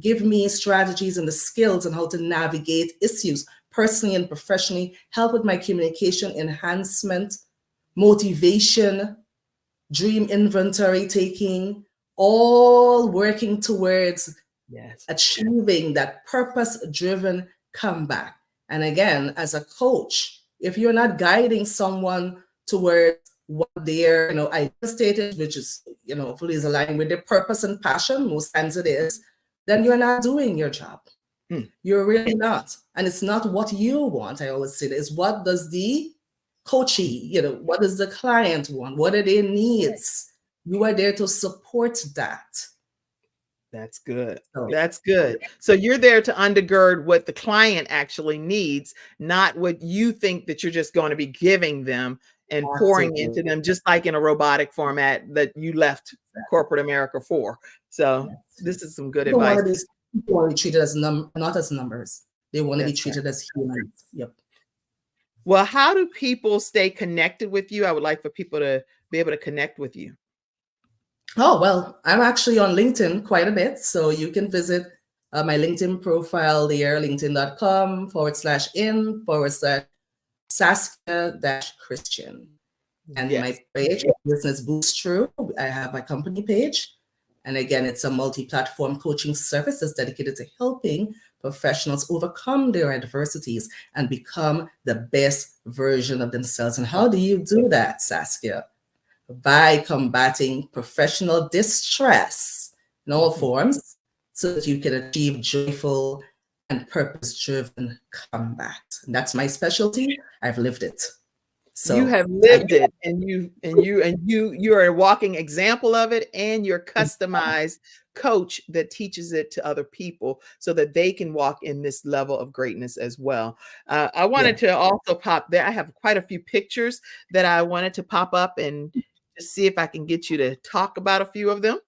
give me strategies and the skills on how to navigate issues personally and professionally, help with my communication enhancement, motivation, dream inventory taking, all working towards achieving that purpose-driven comeback. And again, as a coach, if you're not guiding someone towards what their ideal state is, which is fully is aligned with their purpose and passion, most times it is, then you're not doing your job. You're really not. And it's not what you want. I always say this. What does the coachee, what does the client want? What are their needs? You are there to support that. That's good. That's good. So you're there to undergird what the client actually needs, not what you think that you're just going to be giving them and pouring into them, just like in a robotic format that you left corporate America for. So this is some good advice. People want to be treated as not as numbers. They want to be treated as humans. Yep. Well, how do people stay connected with you? I would like for people to be able to connect with you. Oh, well, I'm actually on LinkedIn quite a bit. So you can visit my LinkedIn profile there, linkedin.com/in/Saskia-Christian. And my page, Business Boost True, I have a company page. And again, it's a multi-platform coaching service that's dedicated to helping professionals overcome their adversities and become the best version of themselves. And how do you do that, Saskia? By combating professional distress in all forms so that you can achieve joyful and purpose-driven comeback. And that's my specialty. I've lived it. So you have lived it, and you are a walking example of it, and you're a customized coach that teaches it to other people so that they can walk in this level of greatness as well. I wanted to also pop there. I have quite a few pictures that I wanted to pop up and just see if I can get you to talk about a few of them.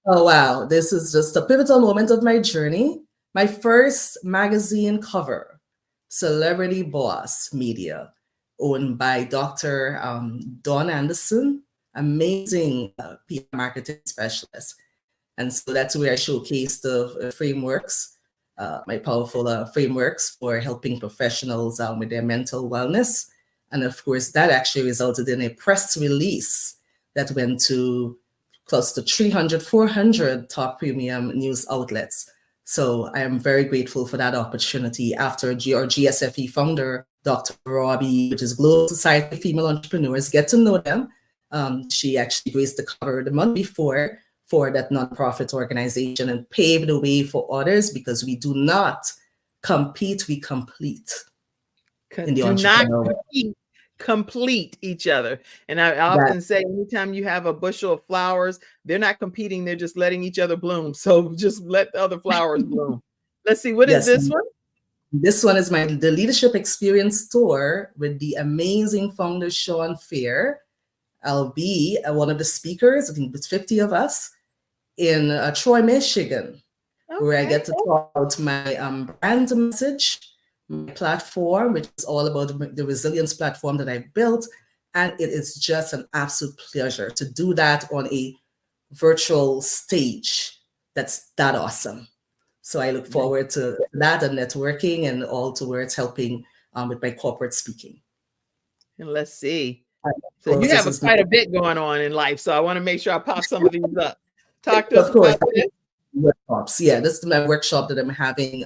Oh, wow. This is just a pivotal moment of my journey. My first magazine cover, Celebrity Boss Media, owned by Dr. Dawn Anderson, amazing PR marketing specialist. And so that's where I showcase the frameworks, my powerful frameworks for helping professionals with their mental wellness. And of course, that actually resulted in a press release that went to close to 300, 400 top premium news outlets. So I am very grateful for that opportunity after our GSFE founder, Dr. Robbie, which is Global Society of Female Entrepreneurs, get to know them. She actually graced the cover the month before for that nonprofit organization and paved the way for others because we do not compete, we complete. Do not complete each other. And I often say, anytime you have a bushel of flowers, they're not competing, they're just letting each other bloom. So just let the other flowers bloom. Let's see, what is this one? This one is the Leadership Experience Tour with the amazing founder, Sean Fair. I'll be one of the speakers, I think it's 50 of us, in Troy, Michigan, where I get to talk about my brand message, my platform, which is all about the resilience platform that I built. And it is just an absolute pleasure to do that on a virtual stage. That's that awesome. So I look forward to that and networking and all towards helping with my corporate speaking. And let's see. So you have quite a bit going on in life. So I want to make sure I pop some of these up. Talk to us about this. Workshops. Yeah, this is my workshop that I'm having,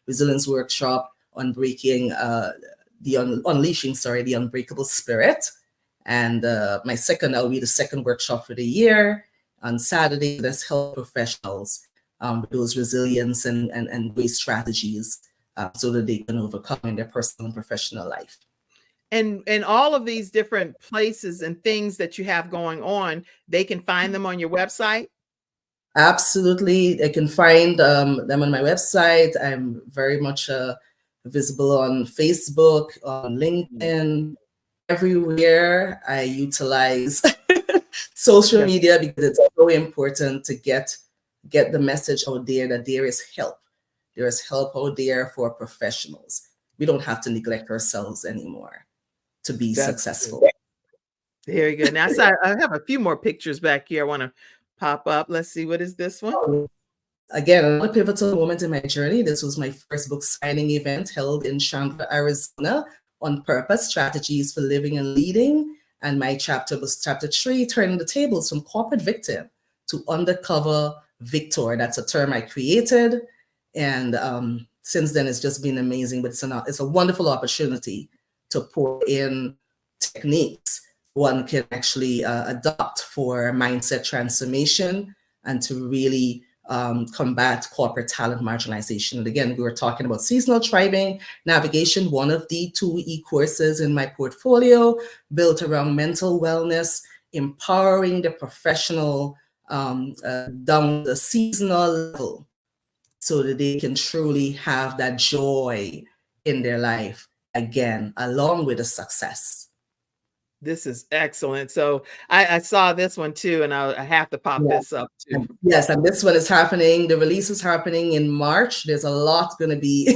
resilience workshop on breaking unleashing the unbreakable spirit. And my second, that'll be the second workshop for the year on Saturday. Let's help professionals with those resilience and great strategies so that they can overcome in their personal and professional life. And all of these different places and things that you have going on, they can find them on your website? Absolutely. They can find them on my website. I'm very much visible on Facebook, on LinkedIn, everywhere. I utilize social media because it's so important to get the message out there that there is help. There is help out there for professionals. We don't have to neglect ourselves anymore to be successful. Very good. Now, I have a few more pictures back here I want to pop up. Let's see. What is this one? Again, another pivotal moment in my journey. This was my first book signing event held in Chandler, Arizona, On Purpose, Strategies for Living and Leading. And my chapter was chapter 3, Turning the Tables from Corporate Victim to Undercover Victor. That's a term I created. And since then, it's just been amazing. But it's a wonderful opportunity to pour in techniques one can actually adopt for mindset transformation and to really combat corporate talent marginalization. And again, we were talking about seasonal thriving navigation, one of the 2 e-courses in my portfolio built around mental wellness, empowering the professional down the seasonal level so that they can truly have that joy in their life again, along with the success. This is excellent. So I saw this one too, and I have to pop this up too. Yes, and this one is happening. The release is happening in March. There's a lot going to be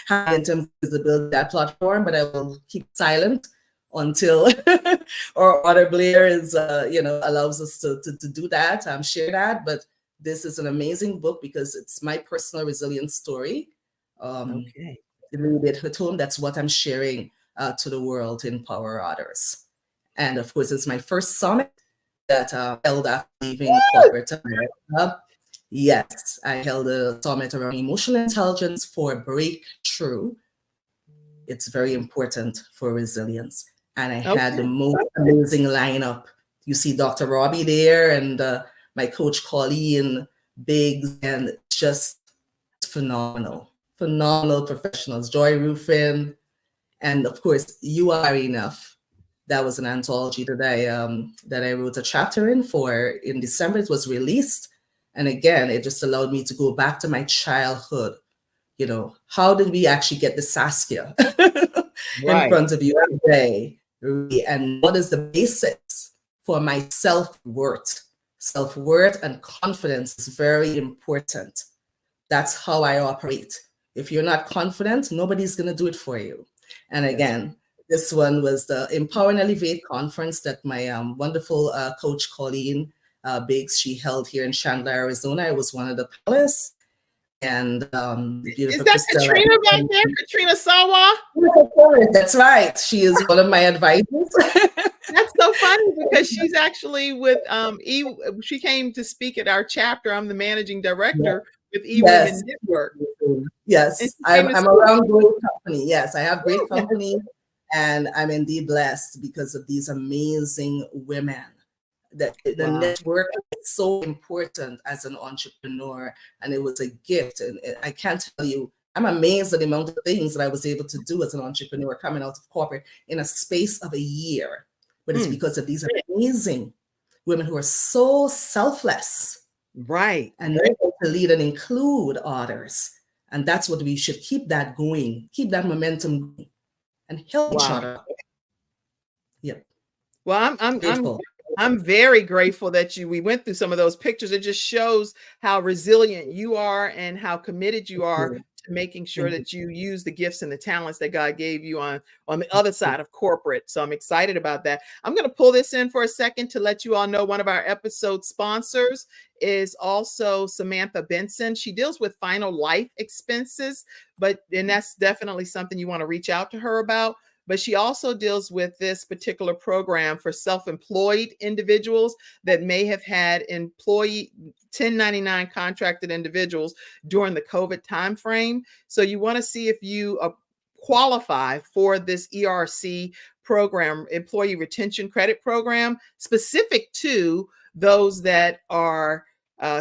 in terms of visibility of that platform, but I will keep silent until our author Blair is, allows us to do that, share that. But this is an amazing book because it's my personal resilience story. Okay. A little bit at home. That's what I'm sharing to the world to empower others. And of course, it's my first summit that held after leaving corporate America. Yes, I held a summit around emotional intelligence for breakthrough. It's very important for resilience. And I had the most amazing lineup. You see Dr. Robbie there and my coach Colleen Biggs, and just phenomenal professionals. Joy Ruffin, and of course, You Are Enough. That was an anthology that I wrote a chapter in December. It was released. And again, it just allowed me to go back to my childhood. You know, how did we actually get the Saskia in front of you today? And what is the basics for my self-worth? Self-worth and confidence is very important. That's how I operate. If you're not confident, nobody's going to do it for you. And again, this one was the Empower and Elevate conference that my wonderful coach Colleen Biggs, she held here in Chandler, Arizona. I was one of the panelists. And is that Christella, Katrina back there? Katrina Sawa? That's right. She is one of my advisors. That's so funny because she's actually with she came to speak at our chapter. I'm the managing director with eWomen Network. Yes, I'm around great company. Yes, I have great company, and I'm indeed blessed because of these amazing women. The network is so important as an entrepreneur, and it was a gift. And I can't tell you, I'm amazed at the amount of things that I was able to do as an entrepreneur coming out of corporate in a space of a year. But it's because of these amazing women who are so selfless, right, and they're able to lead and include others. And that's what we should keep that going, keep that momentum going, and help each Wow. other. Yep. Well, I'm Grateful. I'm very grateful that we went through some of those pictures. It just shows how resilient you are and how committed you are to making sure that you use the gifts and the talents that God gave you on the other side of corporate. So I'm excited about that. I'm going to pull this in for a second to let you all know one of our episode sponsors is also Samantha Benson. She deals with final life expenses, and that's definitely something you want to reach out to her about. But she also deals with this particular program for self-employed individuals that may have had employee 1099 contracted individuals during the COVID timeframe. So you want to see if you qualify for this ERC program, Employee Retention Credit Program, specific to those that are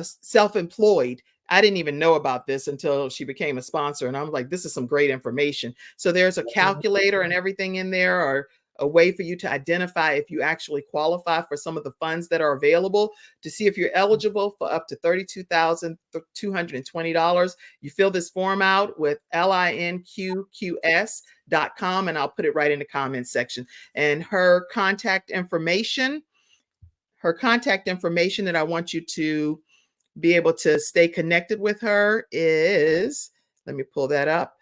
self-employed. I didn't even know about this until she became a sponsor. And I'm like, this is some great information. So there's a calculator and everything in there, or a way for you to identify if you actually qualify for some of the funds that are available, to see if you're eligible for up to $32,220. You fill this form out with linqqs.com, and I'll put it right in the comments section. And her contact information that I want you to be able to stay connected with her is, let me pull that up.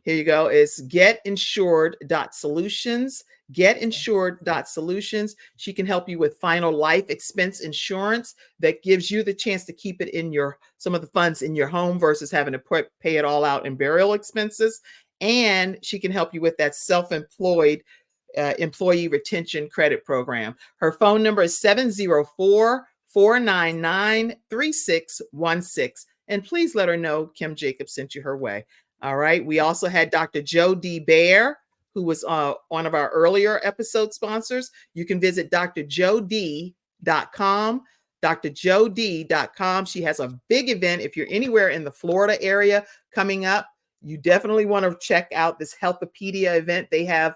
Here you go. It's getinsured.solutions. Getinsured.solutions. She can help you with final life expense insurance that gives you the chance to keep it in some of the funds in your home versus having to pay it all out in burial expenses. And she can help you with that self-employed employee retention credit program. Her phone number is 704-499-3616. And please let her know Kim Jacobs sent you her way. All right. We also had Dr. Joe D. Bear, who was one of our earlier episode sponsors. You can visit drjod.com, drjod.com. She has a big event. If you're anywhere in the Florida area coming up, you definitely want to check out this Healthopedia event. They have,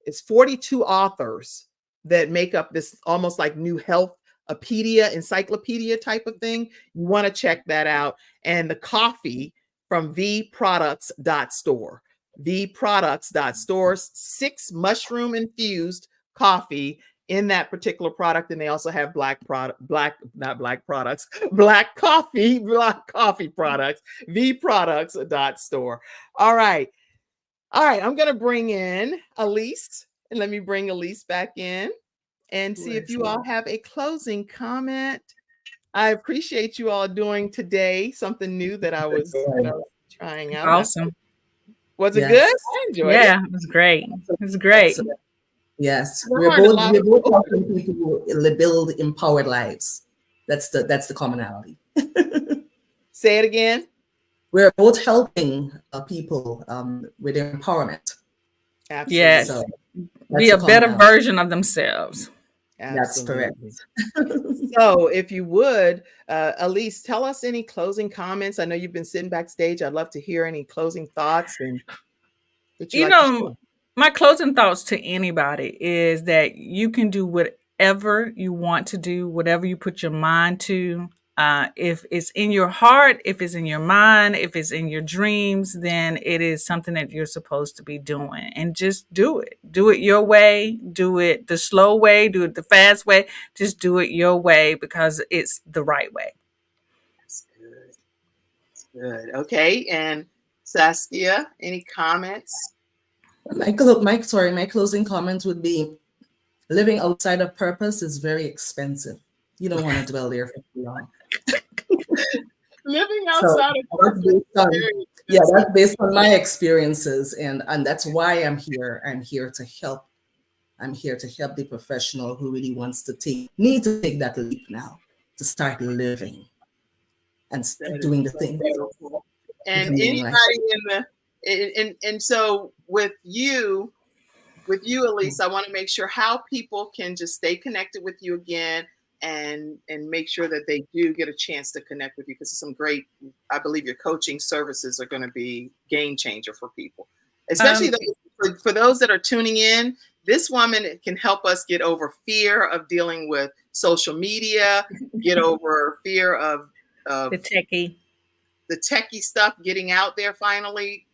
it's 42 authors that make up this almost like new Healthopedia, encyclopedia type of thing. You want to check that out. And the coffee from vproducts.store. vproducts.store, 6 mushroom infused coffee in that particular product. And they also have black coffee products, vproducts.store. All right. I'm going to bring in Elise, and let me bring Elise back in and see if you all have a closing comment. I appreciate you all doing today something new that I was trying out. Awesome. Was it good? I enjoyed it. Yeah, it was great. It was great. Excellent. Yes, we're both helping people build empowered lives. That's the commonality. Say it again. We're both helping people with their empowerment. Absolutely. Yes. So be a better version of themselves. Absolutely. That's correct. So if you would, Elise, tell us any closing comments. I know you've been sitting backstage. I'd love to hear any closing thoughts. And my closing thoughts to anybody is that you can do whatever you want to do, whatever you put your mind to. If it's in your heart, if it's in your mind, if it's in your dreams, then it is something that you're supposed to be doing. And just do it. Do it your way. Do it the slow way. Do it the fast way. Just do it your way because it's the right way. That's good. That's good. Okay. And Saskia, any comments? My closing comments would be, living outside of purpose is very expensive. You don't want to dwell there for too long. Living outside of purpose. That's based on my experiences, and that's why I'm here. I'm here to help. I'm here to help the professional who really wants to take that leap now to start living and doing the thing. And anybody and so with you, Elise, I want to make sure how people can just stay connected with you again and make sure that they do get a chance to connect with you, because some great, I believe your coaching services are going to be game changer for people, especially for those that are tuning in. This woman can help us get over fear of dealing with social media, get over fear of the techie. the techie stuff getting out there finally?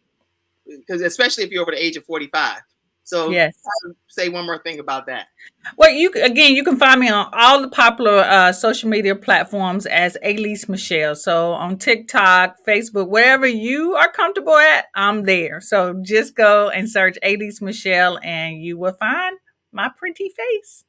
Because especially if you're over the age of 45. So Yes. say one more thing about that. Well, you can find me on all the popular social media platforms as Elise Michelle. So on TikTok, Facebook, wherever you are comfortable at, I'm there. So just go and search Elise Michelle, and you will find my pretty face.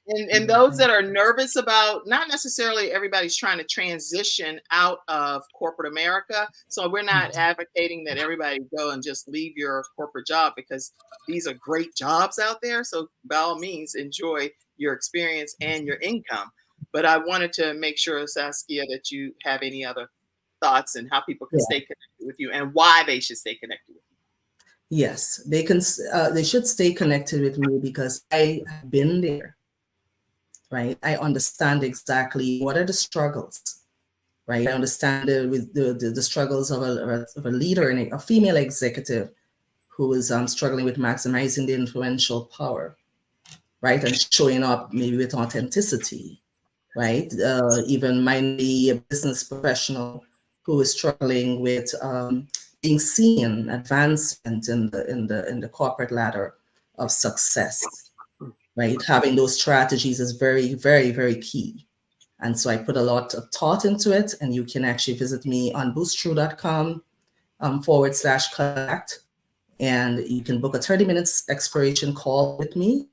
And those that are nervous about, not necessarily everybody's trying to transition out of corporate America. So we're not advocating that everybody go and just leave your corporate job, because these are great jobs out there. So by all means, enjoy your experience and your income. But I wanted to make sure, Saskia, that you have any other thoughts and how people can stay connected with you and why they should stay connected with you. Yes, they can. They should stay connected with me because I have been there. Right, I understand exactly what are the struggles. Right, I understand the struggles of a leader and a female executive who is struggling with maximizing the influential power. Right, and showing up maybe with authenticity. Right, even maybe a business professional who is struggling with being seen, advancement in the corporate ladder of success. Right, having those strategies is very, very, very key. And so I put a lot of thought into it, and you can actually visit me on boosttrue.com /connect, and you can book a 30 minutes exploration call with me.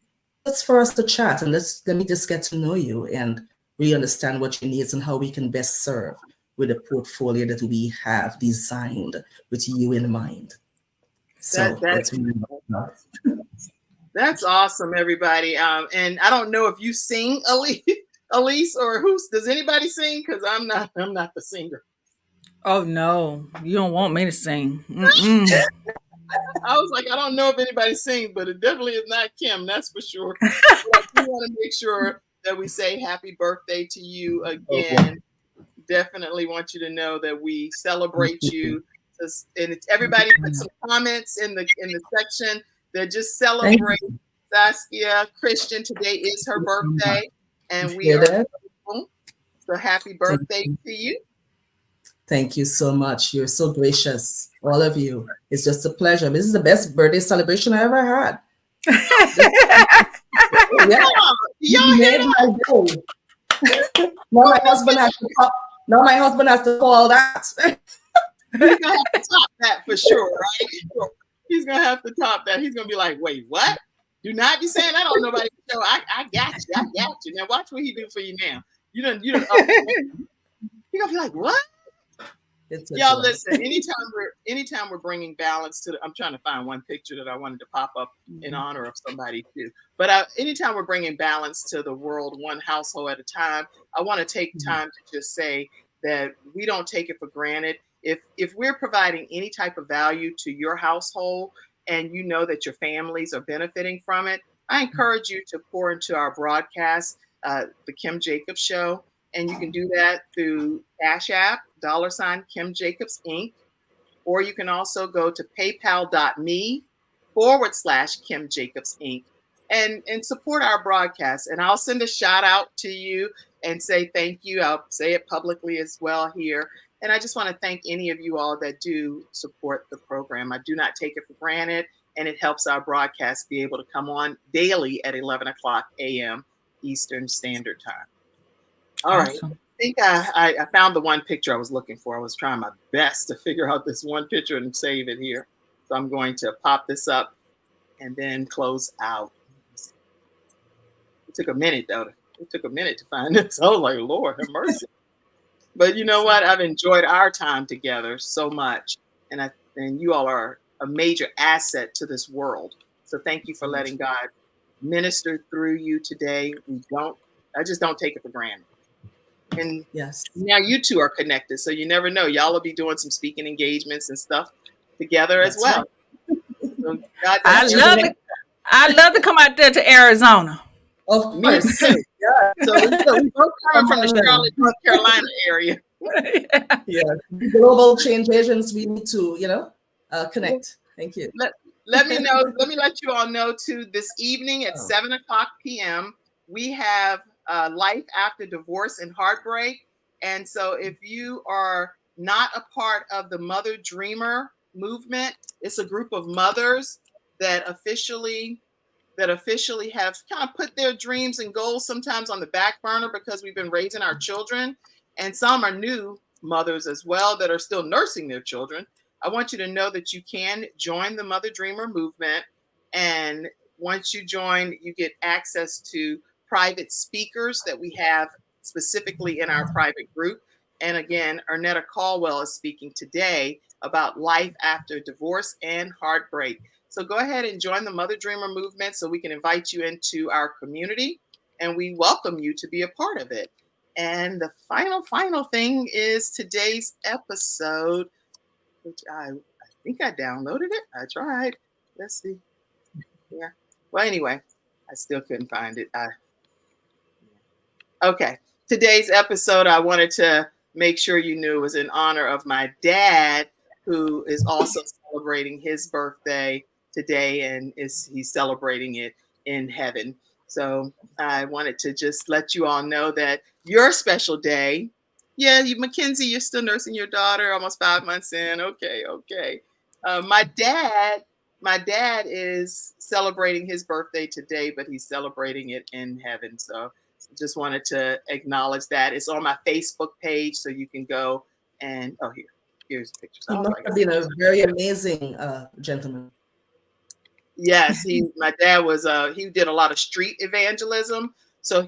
That's for us to chat, and let me just get to know you and really understand what your needs and how we can best serve with the portfolio that we have designed with you in mind. So that's really That's awesome, everybody. And I don't know if you sing, Elise, or does anybody sing? Because I'm not the singer. Oh no, you don't want me to sing. I was like, I don't know if anybody sings, but it definitely is not Kim, that's for sure. But I do want to make sure that we say happy birthday to you again. Definitely want you to know that we celebrate you. And everybody put some comments in the section that just celebrate Saskia Christian. Today is her birthday, and we are grateful. So happy birthday to you. Thank you so much. You're so gracious, all of you. It's just a pleasure. This is the best birthday celebration I ever had. You made my day. Now my husband has to call that. He's gonna have to top that for sure, right? He's gonna have to top that. He's gonna be like, wait, what? Do not be saying I don't know nobody. So I got you. Now watch what he do for you now. You don't. You're gonna be like, what? Y'all listen. Anytime we're bringing balance to I'm trying to find one picture that I wanted to pop up in honor of somebody too. But anytime we're bringing balance to the world, one household at a time, I want to take time to just say that we don't take it for granted. If we're providing any type of value to your household and you know that your families are benefiting from it, I encourage you to pour into our broadcast, The Kim Jacobs Show. And you can do that through Cash App, $Kim Jacobs Inc. Or you can also go to paypal.me /Kim Jacobs Inc. and support our broadcast. And I'll send a shout out to you and say thank you. I'll say it publicly as well here. And I just want to thank any of you all that do support the program. I do not take it for granted, and it helps our broadcast be able to come on daily at 11 o'clock a.m. Eastern Standard Time. All right. I think I found the one picture I was looking for. I was trying my best to figure out this one picture and save it here. So I'm going to pop this up and then close out. It took a minute, though. It took a minute to find this. I was like, Lord, have mercy. But you know what? I've enjoyed our time together so much. And you all are a major asset to this world. So thank you for letting God minister through you today. I just don't take it for granted. And now you two are connected. So you never know. Y'all will be doing some speaking engagements and stuff together as well. So I love to come out there to Arizona. Of course. Yeah. So we both come from the Charlotte, North Carolina area. Global change agents, we need to, connect. Thank you. Let me know. Let me let you all know too. This evening at 7 o'clock p.m. we have Life After Divorce and Heartbreak. And so if you are not a part of the Mother Dreamer movement, it's a group of mothers that officially have kind of put their dreams and goals sometimes on the back burner because we've been raising our children. And some are new mothers as well that are still nursing their children. I want you to know that you can join the Mother Dreamer movement. And once you join, you get access to private speakers that we have specifically in our private group. And again, Ernetta Caldwell is speaking today about life after divorce and heartbreak. So go ahead and join the Mother Dreamer movement so we can invite you into our community, and we welcome you to be a part of it. And the final thing is today's episode, which I think I downloaded it. I tried. Let's see. Yeah. Well, anyway, I still couldn't find it. Okay. Today's episode, I wanted to make sure you knew, was in honor of my dad, who is also celebrating his birthday today, and he's celebrating it in heaven. So I wanted to just let you all know that your special day. Yeah, Mackenzie, you're still nursing your daughter, almost 5 months in. Okay. My dad is celebrating his birthday today, but he's celebrating it in heaven. So just wanted to acknowledge that. It's on my Facebook page, so you can go and here's pictures. He must have been a very amazing gentleman. Yes, my dad was he did a lot of street evangelism. So I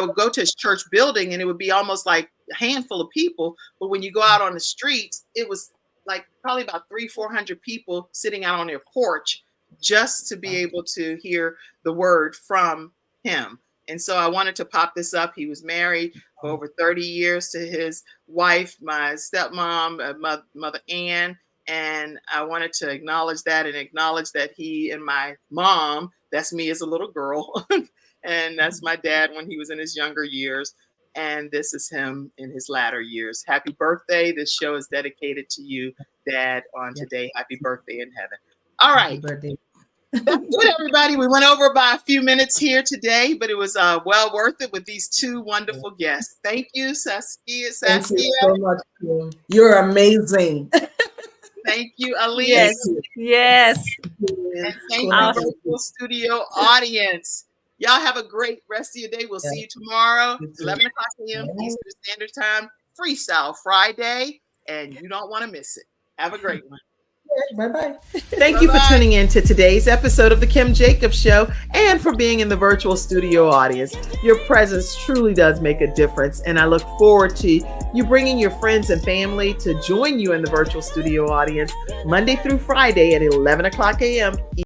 would go to his church building and it would be almost like a handful of people. But when you go out on the streets, it was like probably about 300-400 people sitting out on their porch just to be able to hear the word from him. And so I wanted to pop this up. He was married for over 30 years to his wife, my stepmom, Mother Ann. And I wanted to acknowledge that and acknowledge that he and my mom, that's me as a little girl, and that's my dad when he was in his younger years. And this is him in his latter years. Happy birthday. This show is dedicated to you, Dad, on today. Happy birthday in heaven. All right. Happy birthday. Good, everybody. We went over by a few minutes here today, but it was well worth it with these two wonderful guests. Thank you, Saskia. Thank you so much. You're amazing. Thank you, Aaliyah. Yes. And thank you, virtual studio audience. Y'all have a great rest of your day. We'll see you tomorrow, 11 o'clock a.m. Eastern Standard Time, Freestyle Friday, and you don't want to miss it. Have a great one. Bye-bye. Thank you for tuning in to today's episode of The Kim Jacobs Show and for being in the virtual studio audience. Your presence truly does make a difference, and I look forward to you bringing your friends and family to join you in the virtual studio audience Monday through Friday at 11 o'clock a.m.